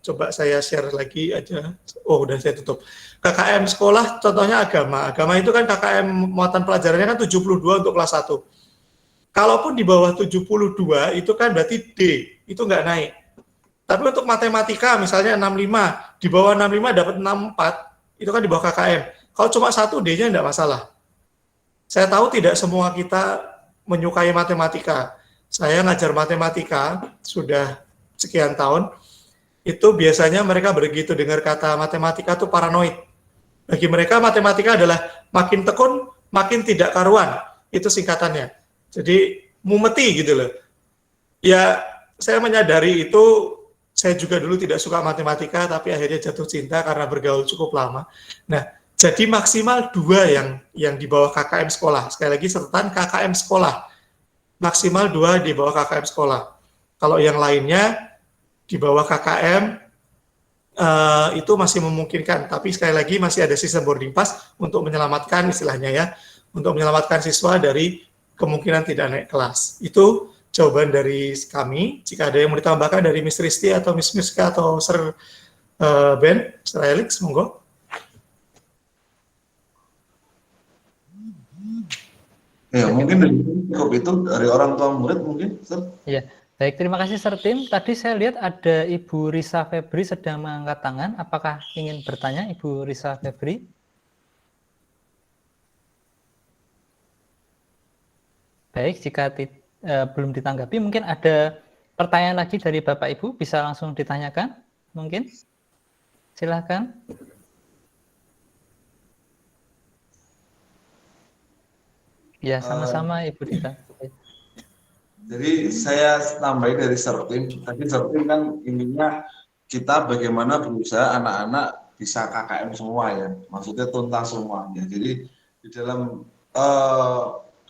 S9: coba saya share lagi aja. Oh, udah saya tutup. KKM sekolah contohnya agama. Agama itu kan KKM muatan pelajarannya kan 72 untuk kelas 1. Kalaupun di bawah 72 itu kan berarti D, itu nggak naik. Tapi untuk matematika misalnya 65, di bawah 65 dapat 64, itu kan di bawah KKM. Kalau cuma 1 D-nya nggak masalah. Saya tahu tidak semua kita menyukai matematika. Saya ngajar matematika sudah sekian tahun, itu biasanya mereka begitu dengar kata matematika itu paranoid. Bagi mereka matematika adalah makin tekun, makin tidak karuan. Itu singkatannya. Jadi mumeti gitu loh. Ya, saya menyadari itu, saya juga dulu tidak suka matematika, tapi akhirnya jatuh cinta karena bergaul cukup lama. Nah, jadi maksimal 2 yang di bawah KKM sekolah. Sekali lagi catatan KKM sekolah. Maksimal 2 di bawah KKM sekolah. Kalau yang lainnya di bawah KKM itu masih memungkinkan, tapi sekali lagi masih ada sistem boarding pass untuk menyelamatkan istilahnya ya, untuk menyelamatkan siswa dari kemungkinan tidak naik kelas. Itu jawaban dari kami. Jika ada yang mau ditambahkan dari Miss Risti atau Miss Miska atau Sir Ben, Sir Elix, monggo.
S3: Ya, mungkin dari itu dari orang tua murid mungkin, Sir.
S1: Ya, baik, terima kasih Sir Tim. Tadi saya lihat ada Ibu Risa Febri sedang mengangkat tangan. Apakah ingin bertanya Ibu Risa Febri? Baik, jika belum ditanggapi, mungkin ada pertanyaan lagi dari Bapak Ibu, bisa langsung ditanyakan, mungkin? Silahkan. Ya, sama-sama Ibu Rita.
S3: Jadi saya tambahin dari Sertim. Tadi Sertim kan intinya kita bagaimana berusaha anak-anak bisa KKM semua ya. Maksudnya tuntas semuanya. Jadi di dalam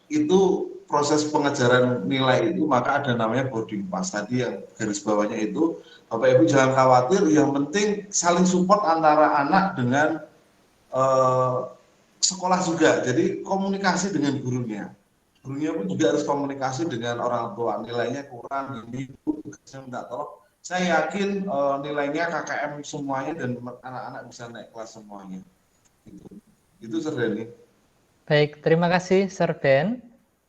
S3: itu proses pengejaran nilai itu, maka ada namanya boarding pass. Tadi yang garis bawahnya itu, Bapak Ibu jangan khawatir, yang penting saling support antara anak dengan sekolah juga. Jadi komunikasi dengan gurunya. Gurunya pun juga harus komunikasi dengan orang tua. Nilainya kurang, ini itu tugasnya minta tolong. Saya yakin nilainya KKM semuanya dan anak-anak bisa naik kelas semuanya. Itu Sir Denny.
S1: Baik, terima kasih Sir Ben.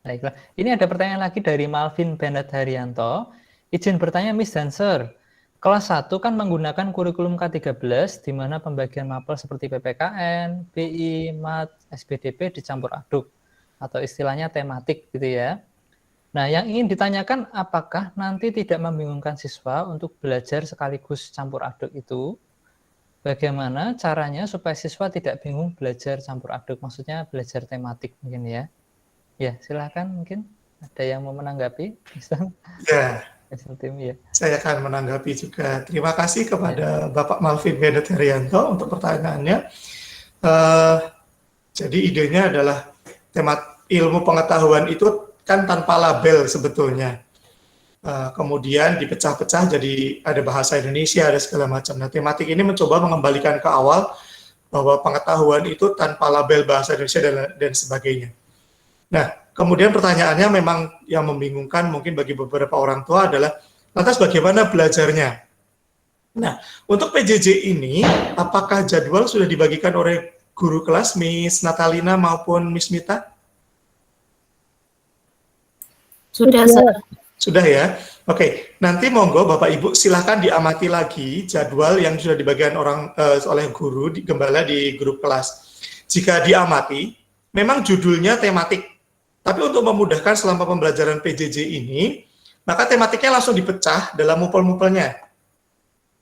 S1: Baiklah, ini ada pertanyaan lagi dari Malvin Bennett Haryanto. Izin bertanya Miss dan Sir, kelas 1 kan menggunakan kurikulum K13 di mana pembagian mapel seperti PPKN, BI, MAT, SPDP dicampur aduk atau istilahnya tematik gitu ya. Nah, yang ingin ditanyakan apakah nanti tidak membingungkan siswa untuk belajar sekaligus campur aduk itu? Bagaimana caranya supaya siswa tidak bingung belajar campur aduk? Maksudnya belajar tematik mungkin ya. Ya, silakan mungkin ada yang mau menanggapi.
S9: Ya,
S1: Tim, ya.
S9: saya akan menanggapi juga. Terima kasih kepada Bapak Malvin Bennett Haryanto untuk pertanyaannya. Jadi idenya adalah tema ilmu pengetahuan itu kan tanpa label sebetulnya. Kemudian dipecah-pecah jadi ada bahasa Indonesia, ada segala macam. Nah, tematik ini mencoba mengembalikan ke awal bahwa pengetahuan itu tanpa label bahasa Indonesia dan sebagainya. Nah, kemudian pertanyaannya memang yang membingungkan mungkin bagi beberapa orang tua adalah lantas bagaimana belajarnya? Nah, untuk PJJ ini, apakah jadwal sudah dibagikan oleh guru kelas Miss Natalina maupun Miss Mita?
S5: Sudah, Sir.
S9: Sudah ya? Oke, nanti monggo Bapak Ibu silahkan diamati lagi jadwal yang sudah dibagikan oleh guru, gembala di grup kelas. Jika diamati, memang judulnya tematik. Tapi untuk memudahkan selama pembelajaran PJJ ini, maka tematiknya langsung dipecah dalam mupel-mupelnya.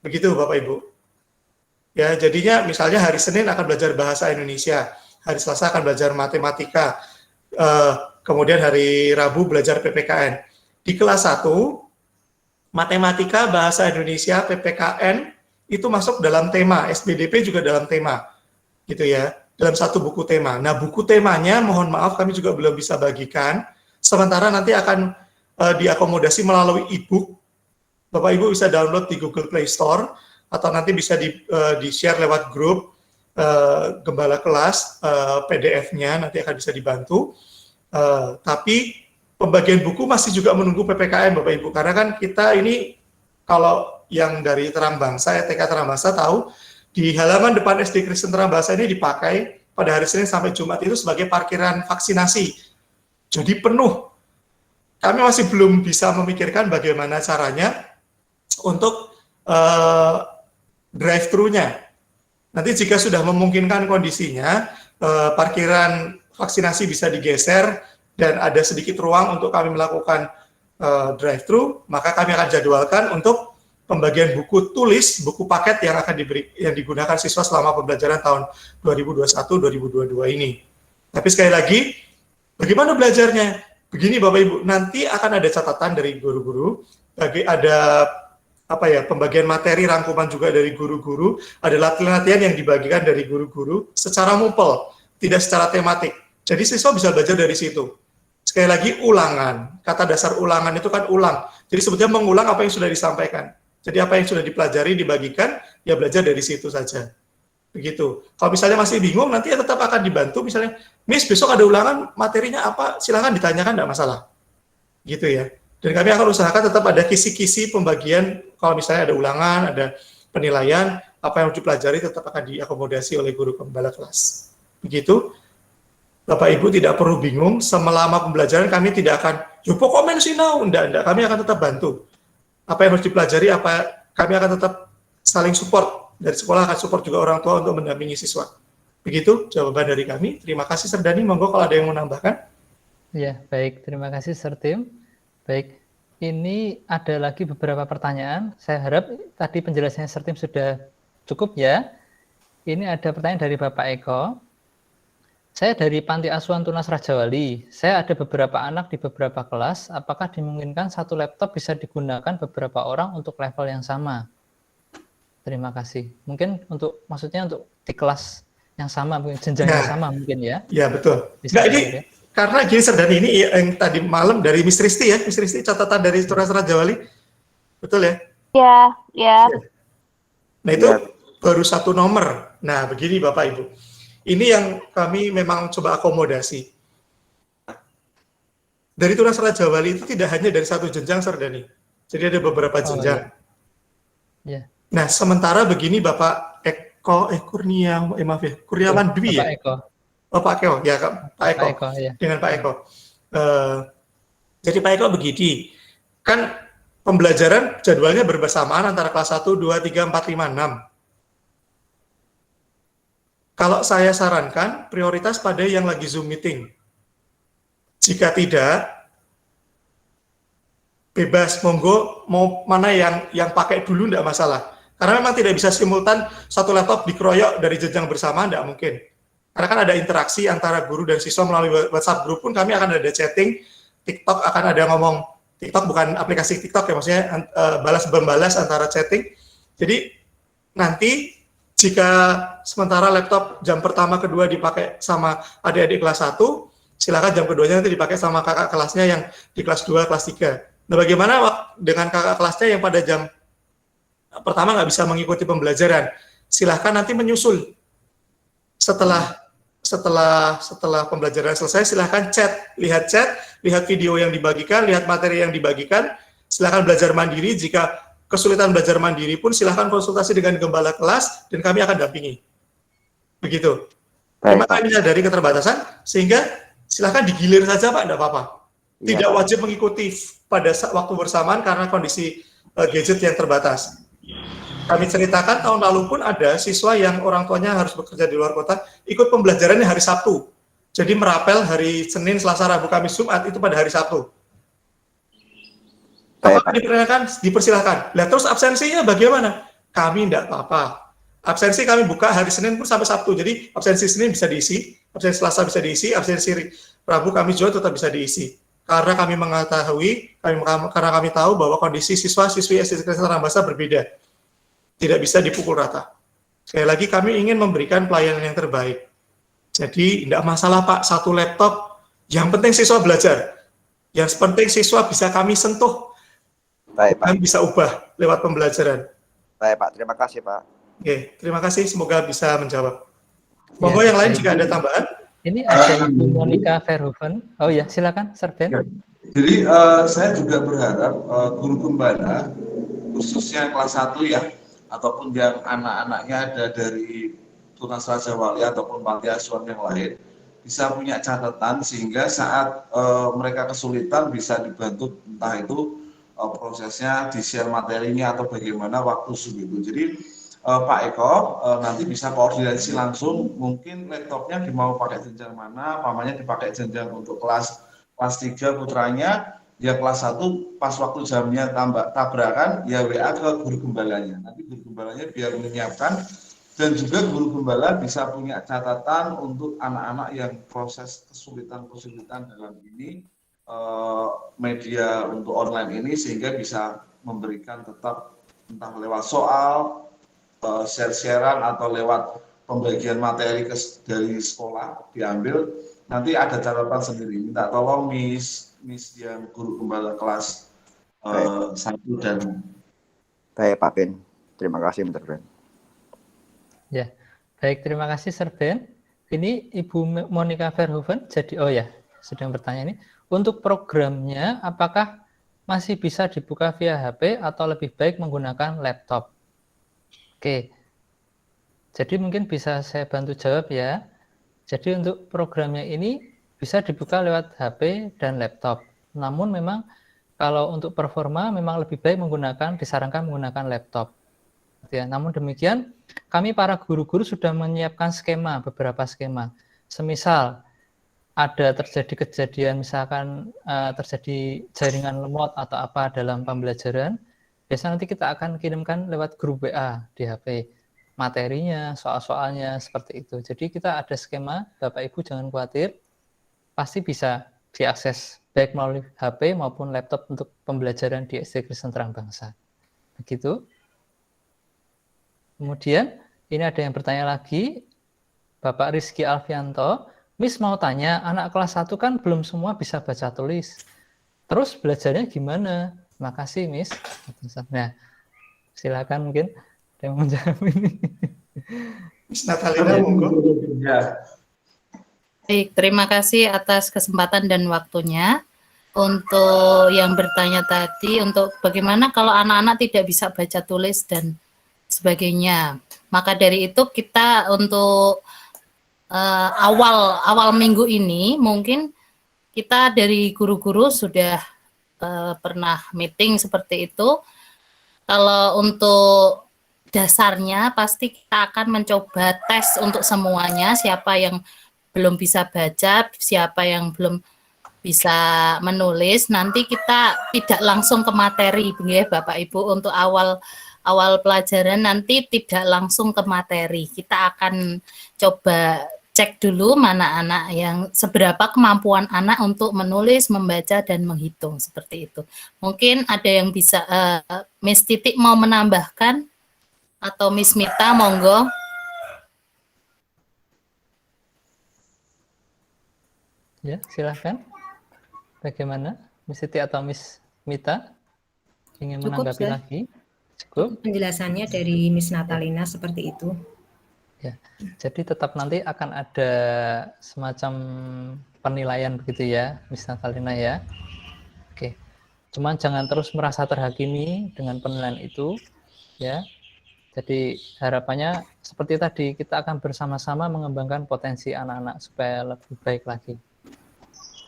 S9: Begitu Bapak Ibu. Ya, jadinya misalnya hari Senin akan belajar bahasa Indonesia, hari Selasa akan belajar matematika, kemudian hari Rabu belajar PPKN. Di kelas 1, matematika, bahasa Indonesia, PPKN itu masuk dalam tema, SPDP juga dalam tema, gitu ya, dalam satu buku tema. Nah, buku temanya, mohon maaf, kami juga belum bisa bagikan, sementara nanti akan diakomodasi melalui e-book. Bapak Ibu bisa download di Google Play Store, atau nanti bisa di-share lewat grup gembala kelas, PDF-nya nanti akan bisa dibantu. Tapi pembagian buku masih juga menunggu PPKN Bapak Ibu, karena kan kita ini kalau yang dari Terang Bangsa, TK Terang Bangsa tahu di halaman depan SD Kristen Terang Bangsa ini dipakai pada hari Senin sampai Jumat itu sebagai parkiran vaksinasi. Jadi penuh. Kami masih belum bisa memikirkan bagaimana caranya untuk drive-thru-nya. Nanti jika sudah memungkinkan kondisinya, parkiran vaksinasi bisa digeser dan ada sedikit ruang untuk kami melakukan drive-thru, maka kami akan jadwalkan untuk pembagian buku tulis, buku paket yang akan yang digunakan siswa selama pembelajaran tahun 2021-2022 ini. Tapi sekali lagi, bagaimana belajarnya? Begini Bapak Ibu, nanti akan ada catatan dari guru-guru, ada pembagian materi rangkuman juga dari guru-guru, ada latihan-latihan yang dibagikan dari guru-guru secara mupel, tidak secara tematik. Jadi siswa bisa belajar dari situ. Sekali lagi ulangan, kata dasar ulangan itu kan ulang. Jadi sebetulnya mengulang apa yang sudah disampaikan. Jadi apa yang sudah dipelajari, dibagikan, ya belajar dari situ saja. Begitu. Kalau misalnya masih bingung, nanti ya tetap akan dibantu. Misalnya, Miss besok ada ulangan, materinya apa? Silakan ditanyakan, tidak masalah. Gitu ya. Dan kami akan usahakan tetap ada kisi-kisi pembagian, kalau misalnya ada ulangan, ada penilaian, apa yang harus dipelajari tetap akan diakomodasi oleh guru gembala kelas. Begitu. Bapak Ibu tidak perlu bingung, selama pembelajaran kami tidak akan, pokoknya sinau, enggak, kami akan tetap bantu. Apa yang harus dipelajari, kami akan tetap saling support, dari sekolah akan support juga orang tua untuk mendampingi siswa. Begitu jawaban dari kami. Terima kasih Sir Dani, monggo kalau ada yang mau nambahkan.
S1: Ya, baik, terima kasih Sir Tim. Baik, ini ada lagi beberapa pertanyaan. Saya harap tadi penjelasannya Sir Tim sudah cukup ya. Ini ada pertanyaan dari Bapak Eko. Saya dari Panti Asuhan Tunas Rajawali. Saya ada beberapa anak di beberapa kelas. Apakah dimungkinkan satu laptop bisa digunakan beberapa orang untuk level yang sama? Terima kasih. Mungkin maksudnya untuk di kelas yang sama, mungkin jenjang yang sama mungkin ya?
S9: Ya betul.
S1: Bisa
S9: Nah, ini Karena gini Serdani, ini yang tadi malam dari Miss Risti ya, Miss Risti catatan dari Tunas Raja Wali, betul ya?
S4: Ya, ya.
S9: Nah itu baru satu nomor. Nah begini Bapak Ibu, ini yang kami memang coba akomodasi. Dari Tunas Raja Wali itu tidak hanya dari satu jenjang Serdani, jadi ada beberapa jenjang.
S1: Ya.
S9: Nah sementara begini Bapak Kurniawan Dwi ya?
S1: Bapak Eko.
S9: Pak Eko, ya Pak Eko,
S1: Ya.
S9: dengan Pak Eko. Jadi Pak Eko begini, kan pembelajaran jadwalnya bersamaan antara kelas 1, 2, 3, 4, 5, 6. Kalau saya sarankan, prioritas pada yang lagi Zoom meeting. Jika tidak, bebas, monggo, mau mana yang pakai dulu tidak masalah. Karena memang tidak bisa simultan satu laptop dikeroyok dari jenjang bersamaan, tidak mungkin. Karena kan ada interaksi antara guru dan siswa melalui WhatsApp group pun kami akan ada chatting, TikTok akan ada ngomong, TikTok bukan aplikasi TikTok ya, maksudnya balas-membalas antara chatting. Jadi nanti jika sementara laptop jam pertama kedua dipakai sama adik-adik kelas 1, silakan jam keduanya nanti dipakai sama kakak kelasnya yang di kelas 2, kelas 3. Nah bagaimana dengan kakak kelasnya yang pada jam pertama nggak bisa mengikuti pembelajaran? Silahkan nanti menyusul. Setelah pembelajaran selesai, silahkan lihat video yang dibagikan, lihat materi yang dibagikan, silahkan belajar mandiri. Jika kesulitan belajar mandiri pun silahkan konsultasi dengan gembala kelas dan kami akan dampingi. Begitu. Terima kami dari keterbatasan, sehingga silahkan digilir saja Pak, tidak apa-apa. Tidak wajib mengikuti pada waktu bersamaan karena kondisi gadget yang terbatas. Kami ceritakan tahun lalu pun ada siswa yang orang tuanya harus bekerja di luar kota, ikut pembelajarannya hari Sabtu. Jadi merapel hari Senin, Selasa, Rabu, Kamis, Jumat itu pada hari Sabtu. Apakah dipersilakan? Lah terus absensinya bagaimana? Kami tidak apa-apa. Absensi kami buka hari Senin pun sampai Sabtu. Jadi absensi Senin bisa diisi, absensi Selasa bisa diisi, absensi Rabu, Kamis juga tetap bisa diisi. Karena kami mengetahui, karena kami tahu bahwa kondisi siswa-siswi SD Kristen Terambasa berbeda. Tidak bisa dipukul rata. Sekali lagi kami ingin memberikan pelayanan yang terbaik. Jadi tidak masalah Pak, satu laptop, yang penting siswa belajar. Yang penting siswa bisa kami sentuh.
S11: Baik, Pak.
S9: Kami bisa ubah lewat pembelajaran.
S11: Baik, Pak. Terima kasih, Pak.
S9: Oke, terima kasih. Semoga bisa menjawab. Monggo yang lain jika ada tambahan.
S1: Ini ada Ibu Monica Verhoeven. Oh ya, silakan, Serben.
S3: Jadi saya juga berharap guru gembala, khususnya kelas 1 ya, ataupun yang anak-anaknya ada dari Tunas Raja Wali ataupun panti asuhan yang lain, bisa punya catatan sehingga saat mereka kesulitan bisa dibantu, entah itu prosesnya, di-share materinya atau bagaimana waktu itu. Jadi Pak Eko nanti bisa koordinasi langsung, mungkin laptopnya mau pakai jenjang mana, pamannya dipakai jenjang untuk kelas 3 putranya, ya kelas 1 pas waktu jamnya tabrakan, ya WA ke guru gembalanya. Nanti guru gembalanya biar menyiapkan, dan juga guru gembala bisa punya catatan untuk anak-anak yang proses kesulitan dalam ini media untuk online ini, sehingga bisa memberikan tetap entah lewat soal, share-sharean atau lewat pembagian materi dari sekolah diambil, nanti ada catatan sendiri. Minta tolong Miss yang guru gembala kelas 1 dan
S11: baik Pak Ben. Terima kasih Mr. Ben.
S1: Ya, baik, terima kasih Serben. Ini Ibu Monica Verhoeven. Jadi sedang bertanya ini. Untuk programnya, apakah masih bisa dibuka via HP atau lebih baik menggunakan laptop? Oke, jadi mungkin bisa saya bantu jawab ya. Jadi untuk programnya ini bisa dibuka lewat HP dan laptop. Namun memang kalau untuk performa memang lebih baik disarankan menggunakan laptop. Ya, namun demikian, kami para guru-guru sudah menyiapkan beberapa skema. Semisal ada terjadi kejadian, misalkan terjadi jaringan lemot atau apa dalam pembelajaran, biasanya nanti kita akan kirimkan lewat grup WA di HP. Materinya, soal-soalnya, seperti itu. Jadi kita ada skema, Bapak Ibu jangan khawatir, pasti bisa diakses baik melalui HP maupun laptop untuk pembelajaran di SD Kristen Terang Bangsa. Begitu. Kemudian, ini ada yang bertanya lagi, Bapak Rizky Alfianto, Miss mau tanya, anak kelas 1 kan belum semua bisa baca tulis. Terus belajarnya gimana? Makasih, Miss. Nah, silakan mungkin yang menjawab ini.
S9: Miss Natalina, monggo.
S3: Ya.
S5: Baik, terima kasih atas kesempatan dan waktunya. Untuk yang bertanya tadi, untuk bagaimana kalau anak-anak tidak bisa baca tulis dan sebagainya. Maka dari itu kita untuk awal minggu ini mungkin kita dari guru-guru sudah pernah meeting seperti itu. Kalau untuk dasarnya pasti kita akan mencoba tes untuk semuanya, siapa yang belum bisa baca, siapa yang belum bisa menulis. Nanti kita tidak langsung ke materi, ya Bapak Ibu, untuk awal pelajaran nanti tidak langsung ke materi. Kita akan coba cek dulu mana anak yang seberapa kemampuan anak untuk menulis, membaca dan menghitung seperti itu. Mungkin ada yang bisa Miss Titik mau menambahkan atau Miss Mita, monggo.
S1: Ya, silahkan. Bagaimana, Miss Siti atau Miss Mita? Ingin menanggapi lagi? Cukup?
S7: Penjelasannya dari Miss Natalina seperti itu.
S1: Ya, jadi tetap nanti akan ada semacam penilaian begitu ya, Miss Natalina ya. Oke, cuman jangan terus merasa terhakimi dengan penilaian itu, ya. Jadi harapannya seperti tadi, kita akan bersama-sama mengembangkan potensi anak-anak supaya lebih baik lagi.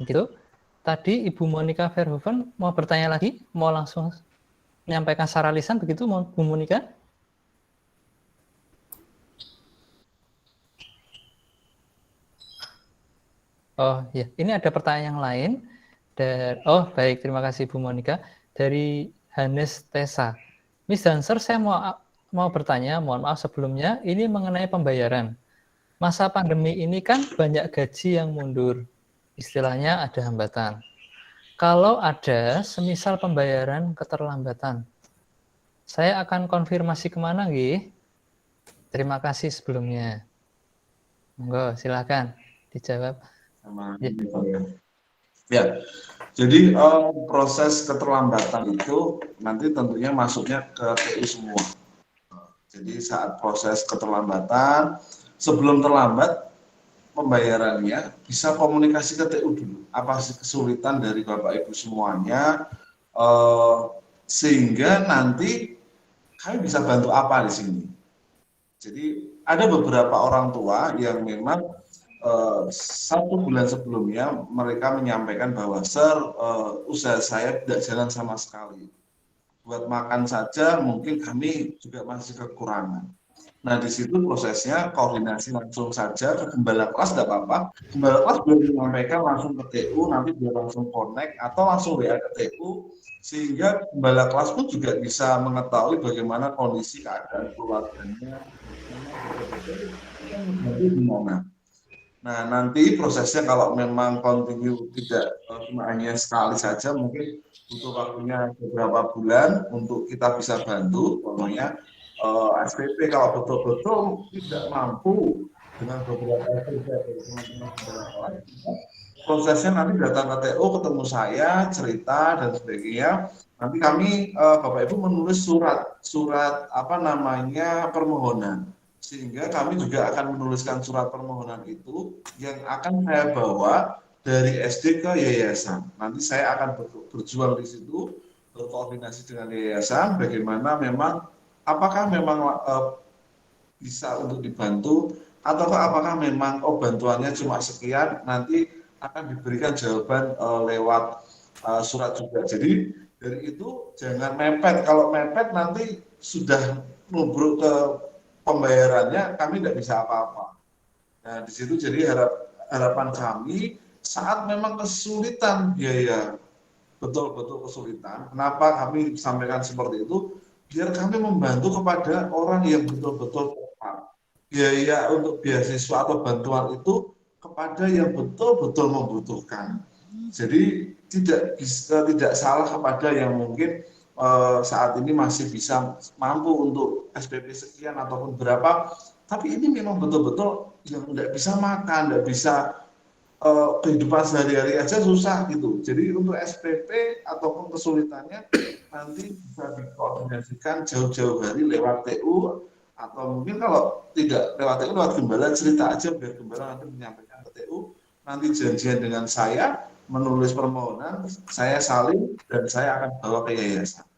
S1: Begitu. Tadi Ibu Monica Verhoeven mau bertanya lagi, mau langsung menyampaikan secara lisan begitu, Bu Monica? Oh ya, ini ada pertanyaan yang lain. Oh baik, terima kasih Bu Monica. Dari Hanes Tesa. Miss Dancer, saya mau bertanya, mohon maaf sebelumnya, ini mengenai pembayaran. Masa pandemi ini kan banyak gaji yang mundur. Istilahnya ada hambatan. Kalau ada semisal pembayaran keterlambatan, saya akan konfirmasi kemana, Nggih? Terima kasih sebelumnya. Monggo, silakan dijawab.
S3: Ya, jadi proses keterlambatan itu nanti tentunya masuknya ke TU semua. Jadi saat proses keterlambatan, sebelum terlambat, pembayarannya bisa komunikasi ke TU dulu. Apa sih kesulitan dari Bapak Ibu semuanya, sehingga nanti kami bisa bantu apa di sini. Jadi ada beberapa orang tua yang memang 1 bulan sebelumnya mereka menyampaikan bahwa Sir, usaha saya tidak jalan sama sekali. Buat makan saja mungkin kami juga masih kekurangan. Nah, di situ prosesnya koordinasi langsung saja ke gembala kelas, tidak apa-apa. Gembala kelas boleh menyampaikan langsung ke TU, nanti dia langsung connect atau langsung WA ke TU, sehingga gembala kelas pun juga bisa mengetahui bagaimana kondisi keadaan keluarganya. Nah, nanti prosesnya kalau memang continue tidak cuma hanya sekali saja, mungkin butuh waktunya beberapa bulan untuk kita bisa bantu, contohnya SPP kalau betul-betul tidak mampu dengan beberapa SPP dari teman-teman, prosesnya nanti datang ke TU, ketemu saya, cerita dan sebagainya. Nanti kami Bapak Ibu menulis surat apa namanya permohonan, sehingga kami juga akan menuliskan surat permohonan itu yang akan saya bawa dari SD ke yayasan. Nanti saya akan berjuang di situ, berkoordinasi dengan yayasan, bagaimana memang apakah memang bisa untuk dibantu, atau apakah memang bantuannya cuma sekian, nanti akan diberikan jawaban lewat surat juga. Jadi dari itu jangan mepet, kalau mepet nanti sudah nubruk ke pembayarannya, kami tidak bisa apa-apa. Nah di situ jadi harapan kami saat memang kesulitan biaya, betul-betul kesulitan, kenapa kami sampaikan seperti itu, biar kami membantu kepada orang yang betul-betul tepat. Biaya untuk beasiswa atau bantuan itu kepada yang betul-betul membutuhkan. Jadi tidak salah kepada yang mungkin saat ini masih bisa mampu untuk SPP sekian ataupun berapa, tapi ini memang betul-betul yang tidak bisa makan, tidak bisa kehidupan sehari-hari aja susah gitu. Jadi untuk SPP ataupun kesulitannya nanti bisa dikoordinasikan jauh-jauh hari lewat TU, atau mungkin kalau tidak lewat TU, lewat gembala, cerita aja biar gembala nanti menyampaikan ke TU, nanti janjian dengan saya, menulis permohonan, saya salin, dan saya akan bawa ke yayasan.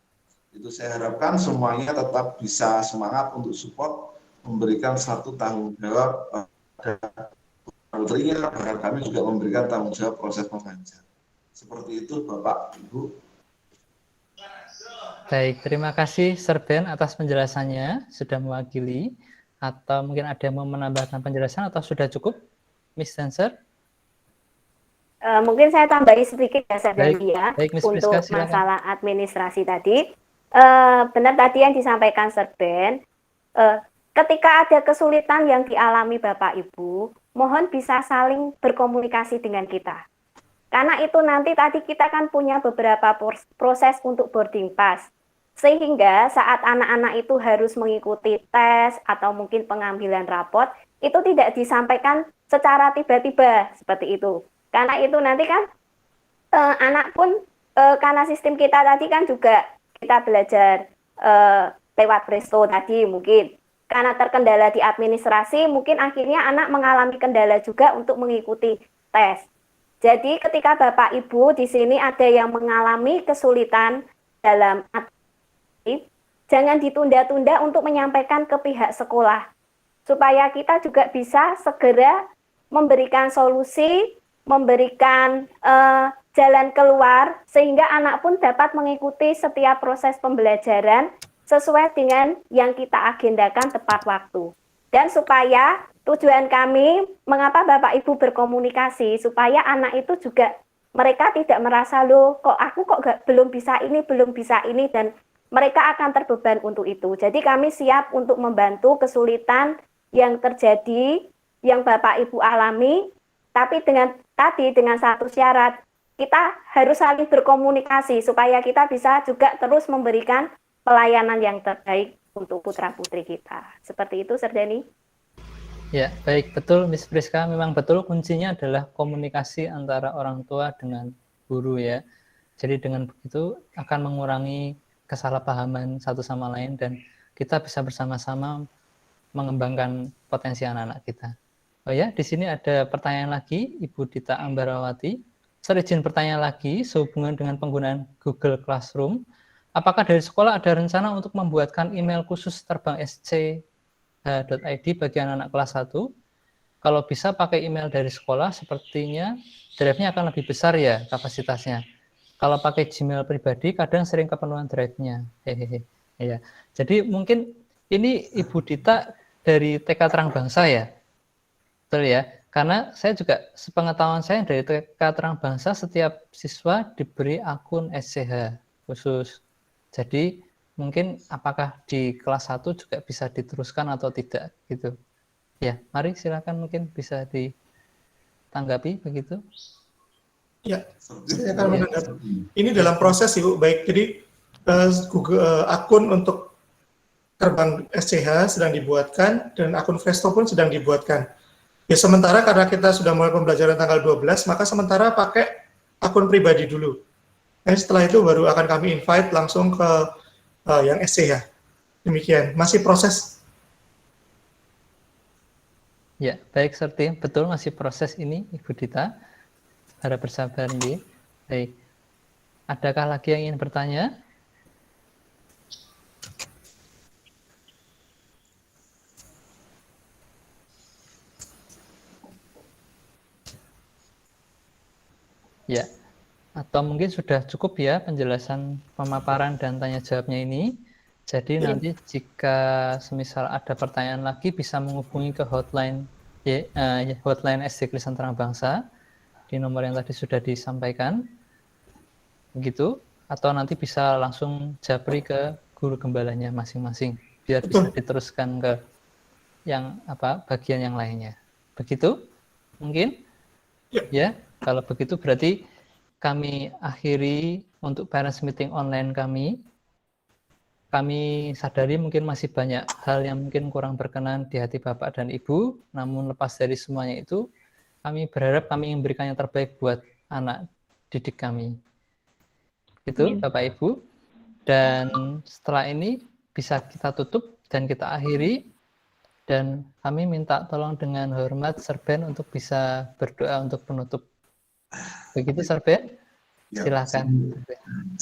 S3: Itu saya harapkan semuanya tetap bisa semangat untuk support, memberikan satu tanggung jawab terinya, bahkan kami juga memberikan tanggung jawab proses mengajar. Seperti itu Bapak, Ibu.
S1: Baik, terima kasih Sir Ben atas penjelasannya, sudah mewakili, atau mungkin ada yang mau menambahkan penjelasan atau sudah cukup, Miss Dancer?
S10: Mungkin saya tambahi sedikit ya,
S1: baik, Miss
S10: untuk
S1: Priska, silakan.
S10: masalah administrasi tadi. Benar tadi yang disampaikan Sir Ben, ketika ada kesulitan yang dialami Bapak Ibu, mohon bisa saling berkomunikasi dengan kita. Karena itu nanti tadi kita kan punya beberapa proses untuk boarding pass. Sehingga saat anak-anak itu harus mengikuti tes atau mungkin pengambilan rapot, itu tidak disampaikan secara tiba-tiba seperti itu. Karena itu nanti kan anak pun, karena sistem kita tadi kan juga kita belajar lewat Presto tadi mungkin. Karena terkendala di administrasi, mungkin akhirnya anak mengalami kendala juga untuk mengikuti tes. Jadi ketika Bapak Ibu di sini ada yang mengalami kesulitan dalam administrasi, jangan ditunda-tunda untuk menyampaikan ke pihak sekolah. Supaya kita juga bisa segera memberikan solusi, memberikan jalan keluar, sehingga anak pun dapat mengikuti setiap proses pembelajaran sesuai dengan yang kita agendakan tepat waktu. Dan supaya tujuan kami, mengapa Bapak Ibu berkomunikasi, supaya anak itu juga mereka tidak merasa, loh kok aku belum bisa ini, dan mereka akan terbeban untuk itu. Jadi kami siap untuk membantu kesulitan yang terjadi, yang Bapak Ibu alami, tapi dengan satu syarat, kita harus saling berkomunikasi, supaya kita bisa juga terus memberikan pelayanan yang terbaik untuk putra-putri kita. Seperti itu, Sir Denny.
S1: Ya, baik, betul Miss Priska, memang betul kuncinya adalah komunikasi antara orang tua dengan guru ya. Jadi dengan begitu akan mengurangi kesalahpahaman satu sama lain dan kita bisa bersama-sama mengembangkan potensi anak-anak kita. Oh ya, di sini ada pertanyaan lagi, Ibu Dita Ambarawati. Saya izin pertanyaan lagi sehubungan dengan penggunaan Google Classroom. Apakah dari sekolah ada rencana untuk membuatkan email khusus terbang SC.id bagi anak-anak kelas 1? Kalau bisa pakai email dari sekolah, sepertinya drive-nya akan lebih besar ya kapasitasnya. Kalau pakai Gmail pribadi, kadang sering kepenuhan drive-nya. Ya. Jadi mungkin ini Ibu Dita dari TK Terang Bangsa ya? Betul ya? Karena saya juga, sepengetahuan saya dari TK Terang Bangsa, setiap siswa diberi akun SCH khusus. Jadi mungkin apakah di kelas 1 juga bisa diteruskan atau tidak gitu. Ya, mari silakan mungkin bisa ditanggapi begitu.
S9: Ya, saya akan menanggapi. Ini dalam proses Ibu, baik. Jadi Google akun untuk terbang SCH sedang dibuatkan dan akun Presto pun sedang dibuatkan. Ya sementara karena kita sudah mulai pembelajaran tanggal 12, maka sementara pakai akun pribadi dulu. Setelah itu baru akan kami invite langsung ke yang SCH. Demikian, masih proses.
S1: Ya, baik Serti, betul masih proses ini Ibu Dita. Harap bersabar nih. Baik. Adakah lagi yang ingin bertanya? Ya. Atau mungkin sudah cukup ya penjelasan pemaparan dan tanya jawabnya ini. Jadi nanti jika semisal ada pertanyaan lagi bisa menghubungi ke hotline hotline SD Kristen Terang Bangsa di nomor yang tadi sudah disampaikan. Begitu, atau nanti bisa langsung japri ke guru gembalanya masing-masing biar bisa diteruskan ke yang bagian yang lainnya. Begitu? Mungkin? Ya, kalau begitu berarti kami akhiri untuk parents meeting online kami. Kami sadari mungkin masih banyak hal yang mungkin kurang berkenan di hati Bapak dan Ibu, namun lepas dari semuanya itu, kami berharap kami ingin memberikan yang terbaik buat anak didik kami. Itu Bapak Ibu. Dan setelah ini bisa kita tutup dan kita akhiri. Dan kami minta tolong dengan hormat Serben untuk bisa berdoa untuk penutup. Begitu Serben? Silahkan.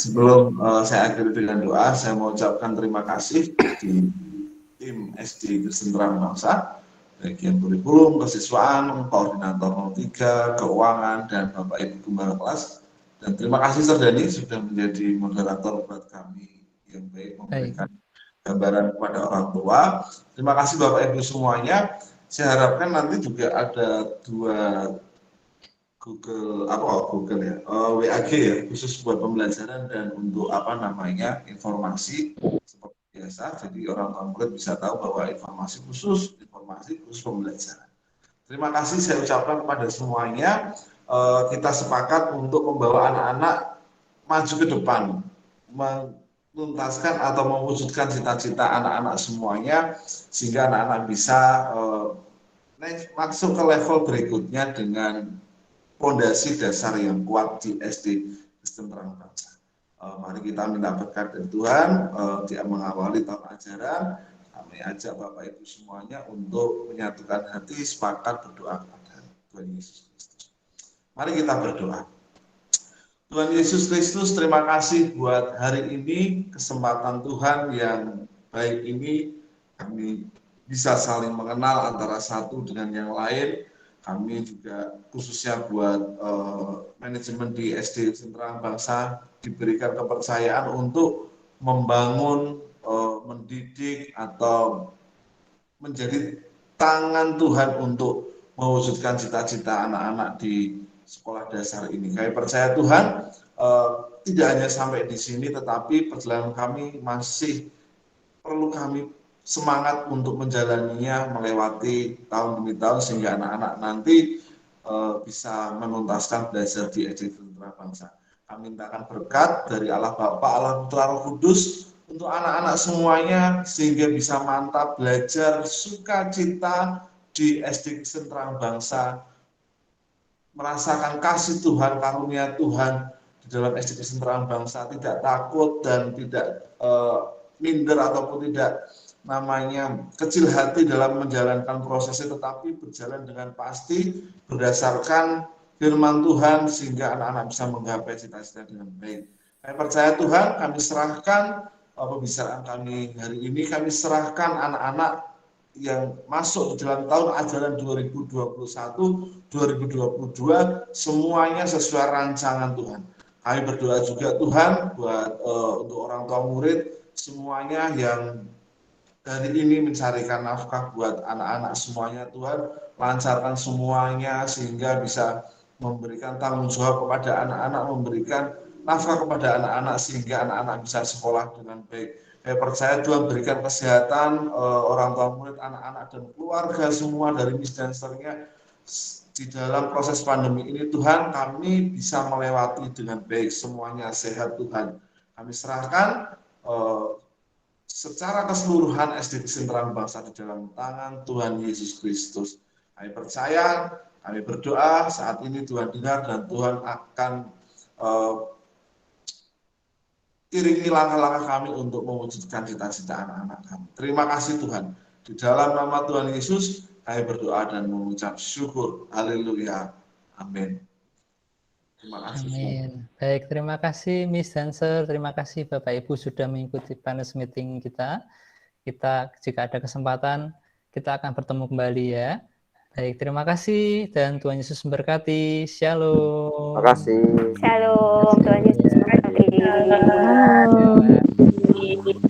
S3: Sebelum saya akhiri dengan doa, saya mau ucapkan terima kasih di tim SD Kristen Terang Bangsa, bagian kurikulum, kesiswaan, koordinator 03, keuangan, dan Bapak Ibu Gembala kelas. Dan terima kasih Serdani sudah menjadi moderator buat kami yang baik memberikan gambaran kepada orang tua. Terima kasih Bapak Ibu semuanya. Saya harapkan nanti juga ada 2 WAG ya, khusus buat pembelajaran dan untuk informasi seperti biasa. Jadi orang tua murid bisa tahu bahwa informasi khusus pembelajaran. Terima kasih saya ucapkan kepada semuanya. Kita sepakat untuk membawa anak-anak maju ke depan, menuntaskan atau mewujudkan cita-cita anak-anak semuanya, sehingga anak-anak bisa masuk ke level berikutnya dengan fondasi dasar yang kuat di SD Kristen Terang Bangsa. Mari kita minta berkat dari Tuhan, dia mengawali tahun ajaran. Kami ajak Bapak Ibu semuanya untuk menyatukan hati, sepakat berdoa kepada Tuhan Yesus Kristus. Mari kita berdoa. Tuhan Yesus Kristus, terima kasih buat hari ini, kesempatan Tuhan yang baik ini, kami bisa saling mengenal antara satu dengan yang lain. Kami juga khususnya buat manajemen di SD Kristen Terang Bangsa diberikan kepercayaan untuk membangun, mendidik atau menjadi tangan Tuhan untuk mewujudkan cita-cita anak-anak di sekolah dasar ini. Kami percaya Tuhan tidak hanya sampai di sini, tetapi perjalanan kami masih perlu kami semangat untuk menjalaninya melewati tahun demi tahun sehingga anak-anak nanti bisa menuntaskan belajar di SD Kristen Terang Bangsa. Kami mintakan berkat dari Allah Bapa, Allah Putra, Roh Kudus untuk anak-anak semuanya sehingga bisa mantap belajar sukacita di SD Kristen Terang Bangsa, merasakan kasih Tuhan, karunia Tuhan di dalam SD Kristen Terang Bangsa, tidak takut dan tidak minder ataupun tidak kecil hati dalam menjalankan prosesnya, tetapi berjalan dengan pasti berdasarkan firman Tuhan sehingga anak-anak bisa menggapai cita-cita dengan baik. Kami percaya Tuhan, kami serahkan pembicaraan kami hari ini, kami serahkan anak-anak yang masuk di dalam tahun ajaran 2021-2022 semuanya sesuai rancangan Tuhan. Kami berdoa juga Tuhan buat untuk orang tua murid semuanya yang dari ini mencarikan nafkah buat anak-anak semuanya, Tuhan lancarkan semuanya sehingga bisa memberikan tanggung jawab kepada anak-anak, memberikan nafkah kepada anak-anak sehingga anak-anak bisa sekolah dengan baik. Saya percaya Tuhan berikan kesehatan orang tua murid, anak-anak dan keluarga semua dari mis dan seterusnya di dalam proses pandemi ini. Tuhan, kami bisa melewati dengan baik, semuanya sehat Tuhan. Kami serahkan secara keseluruhan SD Kristen Terang Bangsa di dalam tangan Tuhan Yesus Kristus. Kami percaya, kami berdoa saat ini Tuhan dengar dan Tuhan akan iringi langkah-langkah kami untuk mewujudkan cita-cita anak-anak kami. Terima kasih Tuhan. Di dalam nama Tuhan Yesus, kami berdoa dan mengucap syukur. Haleluya. Amin. Terima kasih.
S1: Amin. Baik, terima kasih Miss Dancer, terima kasih Bapak Ibu sudah mengikuti parents meeting kita. Kita jika ada kesempatan kita akan bertemu kembali ya. Baik, terima kasih dan Tuhan Yesus memberkati. Shalom.
S11: Terima kasih.
S10: Shalom, Tuhan Yesus memberkati.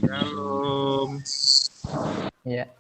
S2: Shalom.
S1: Ya.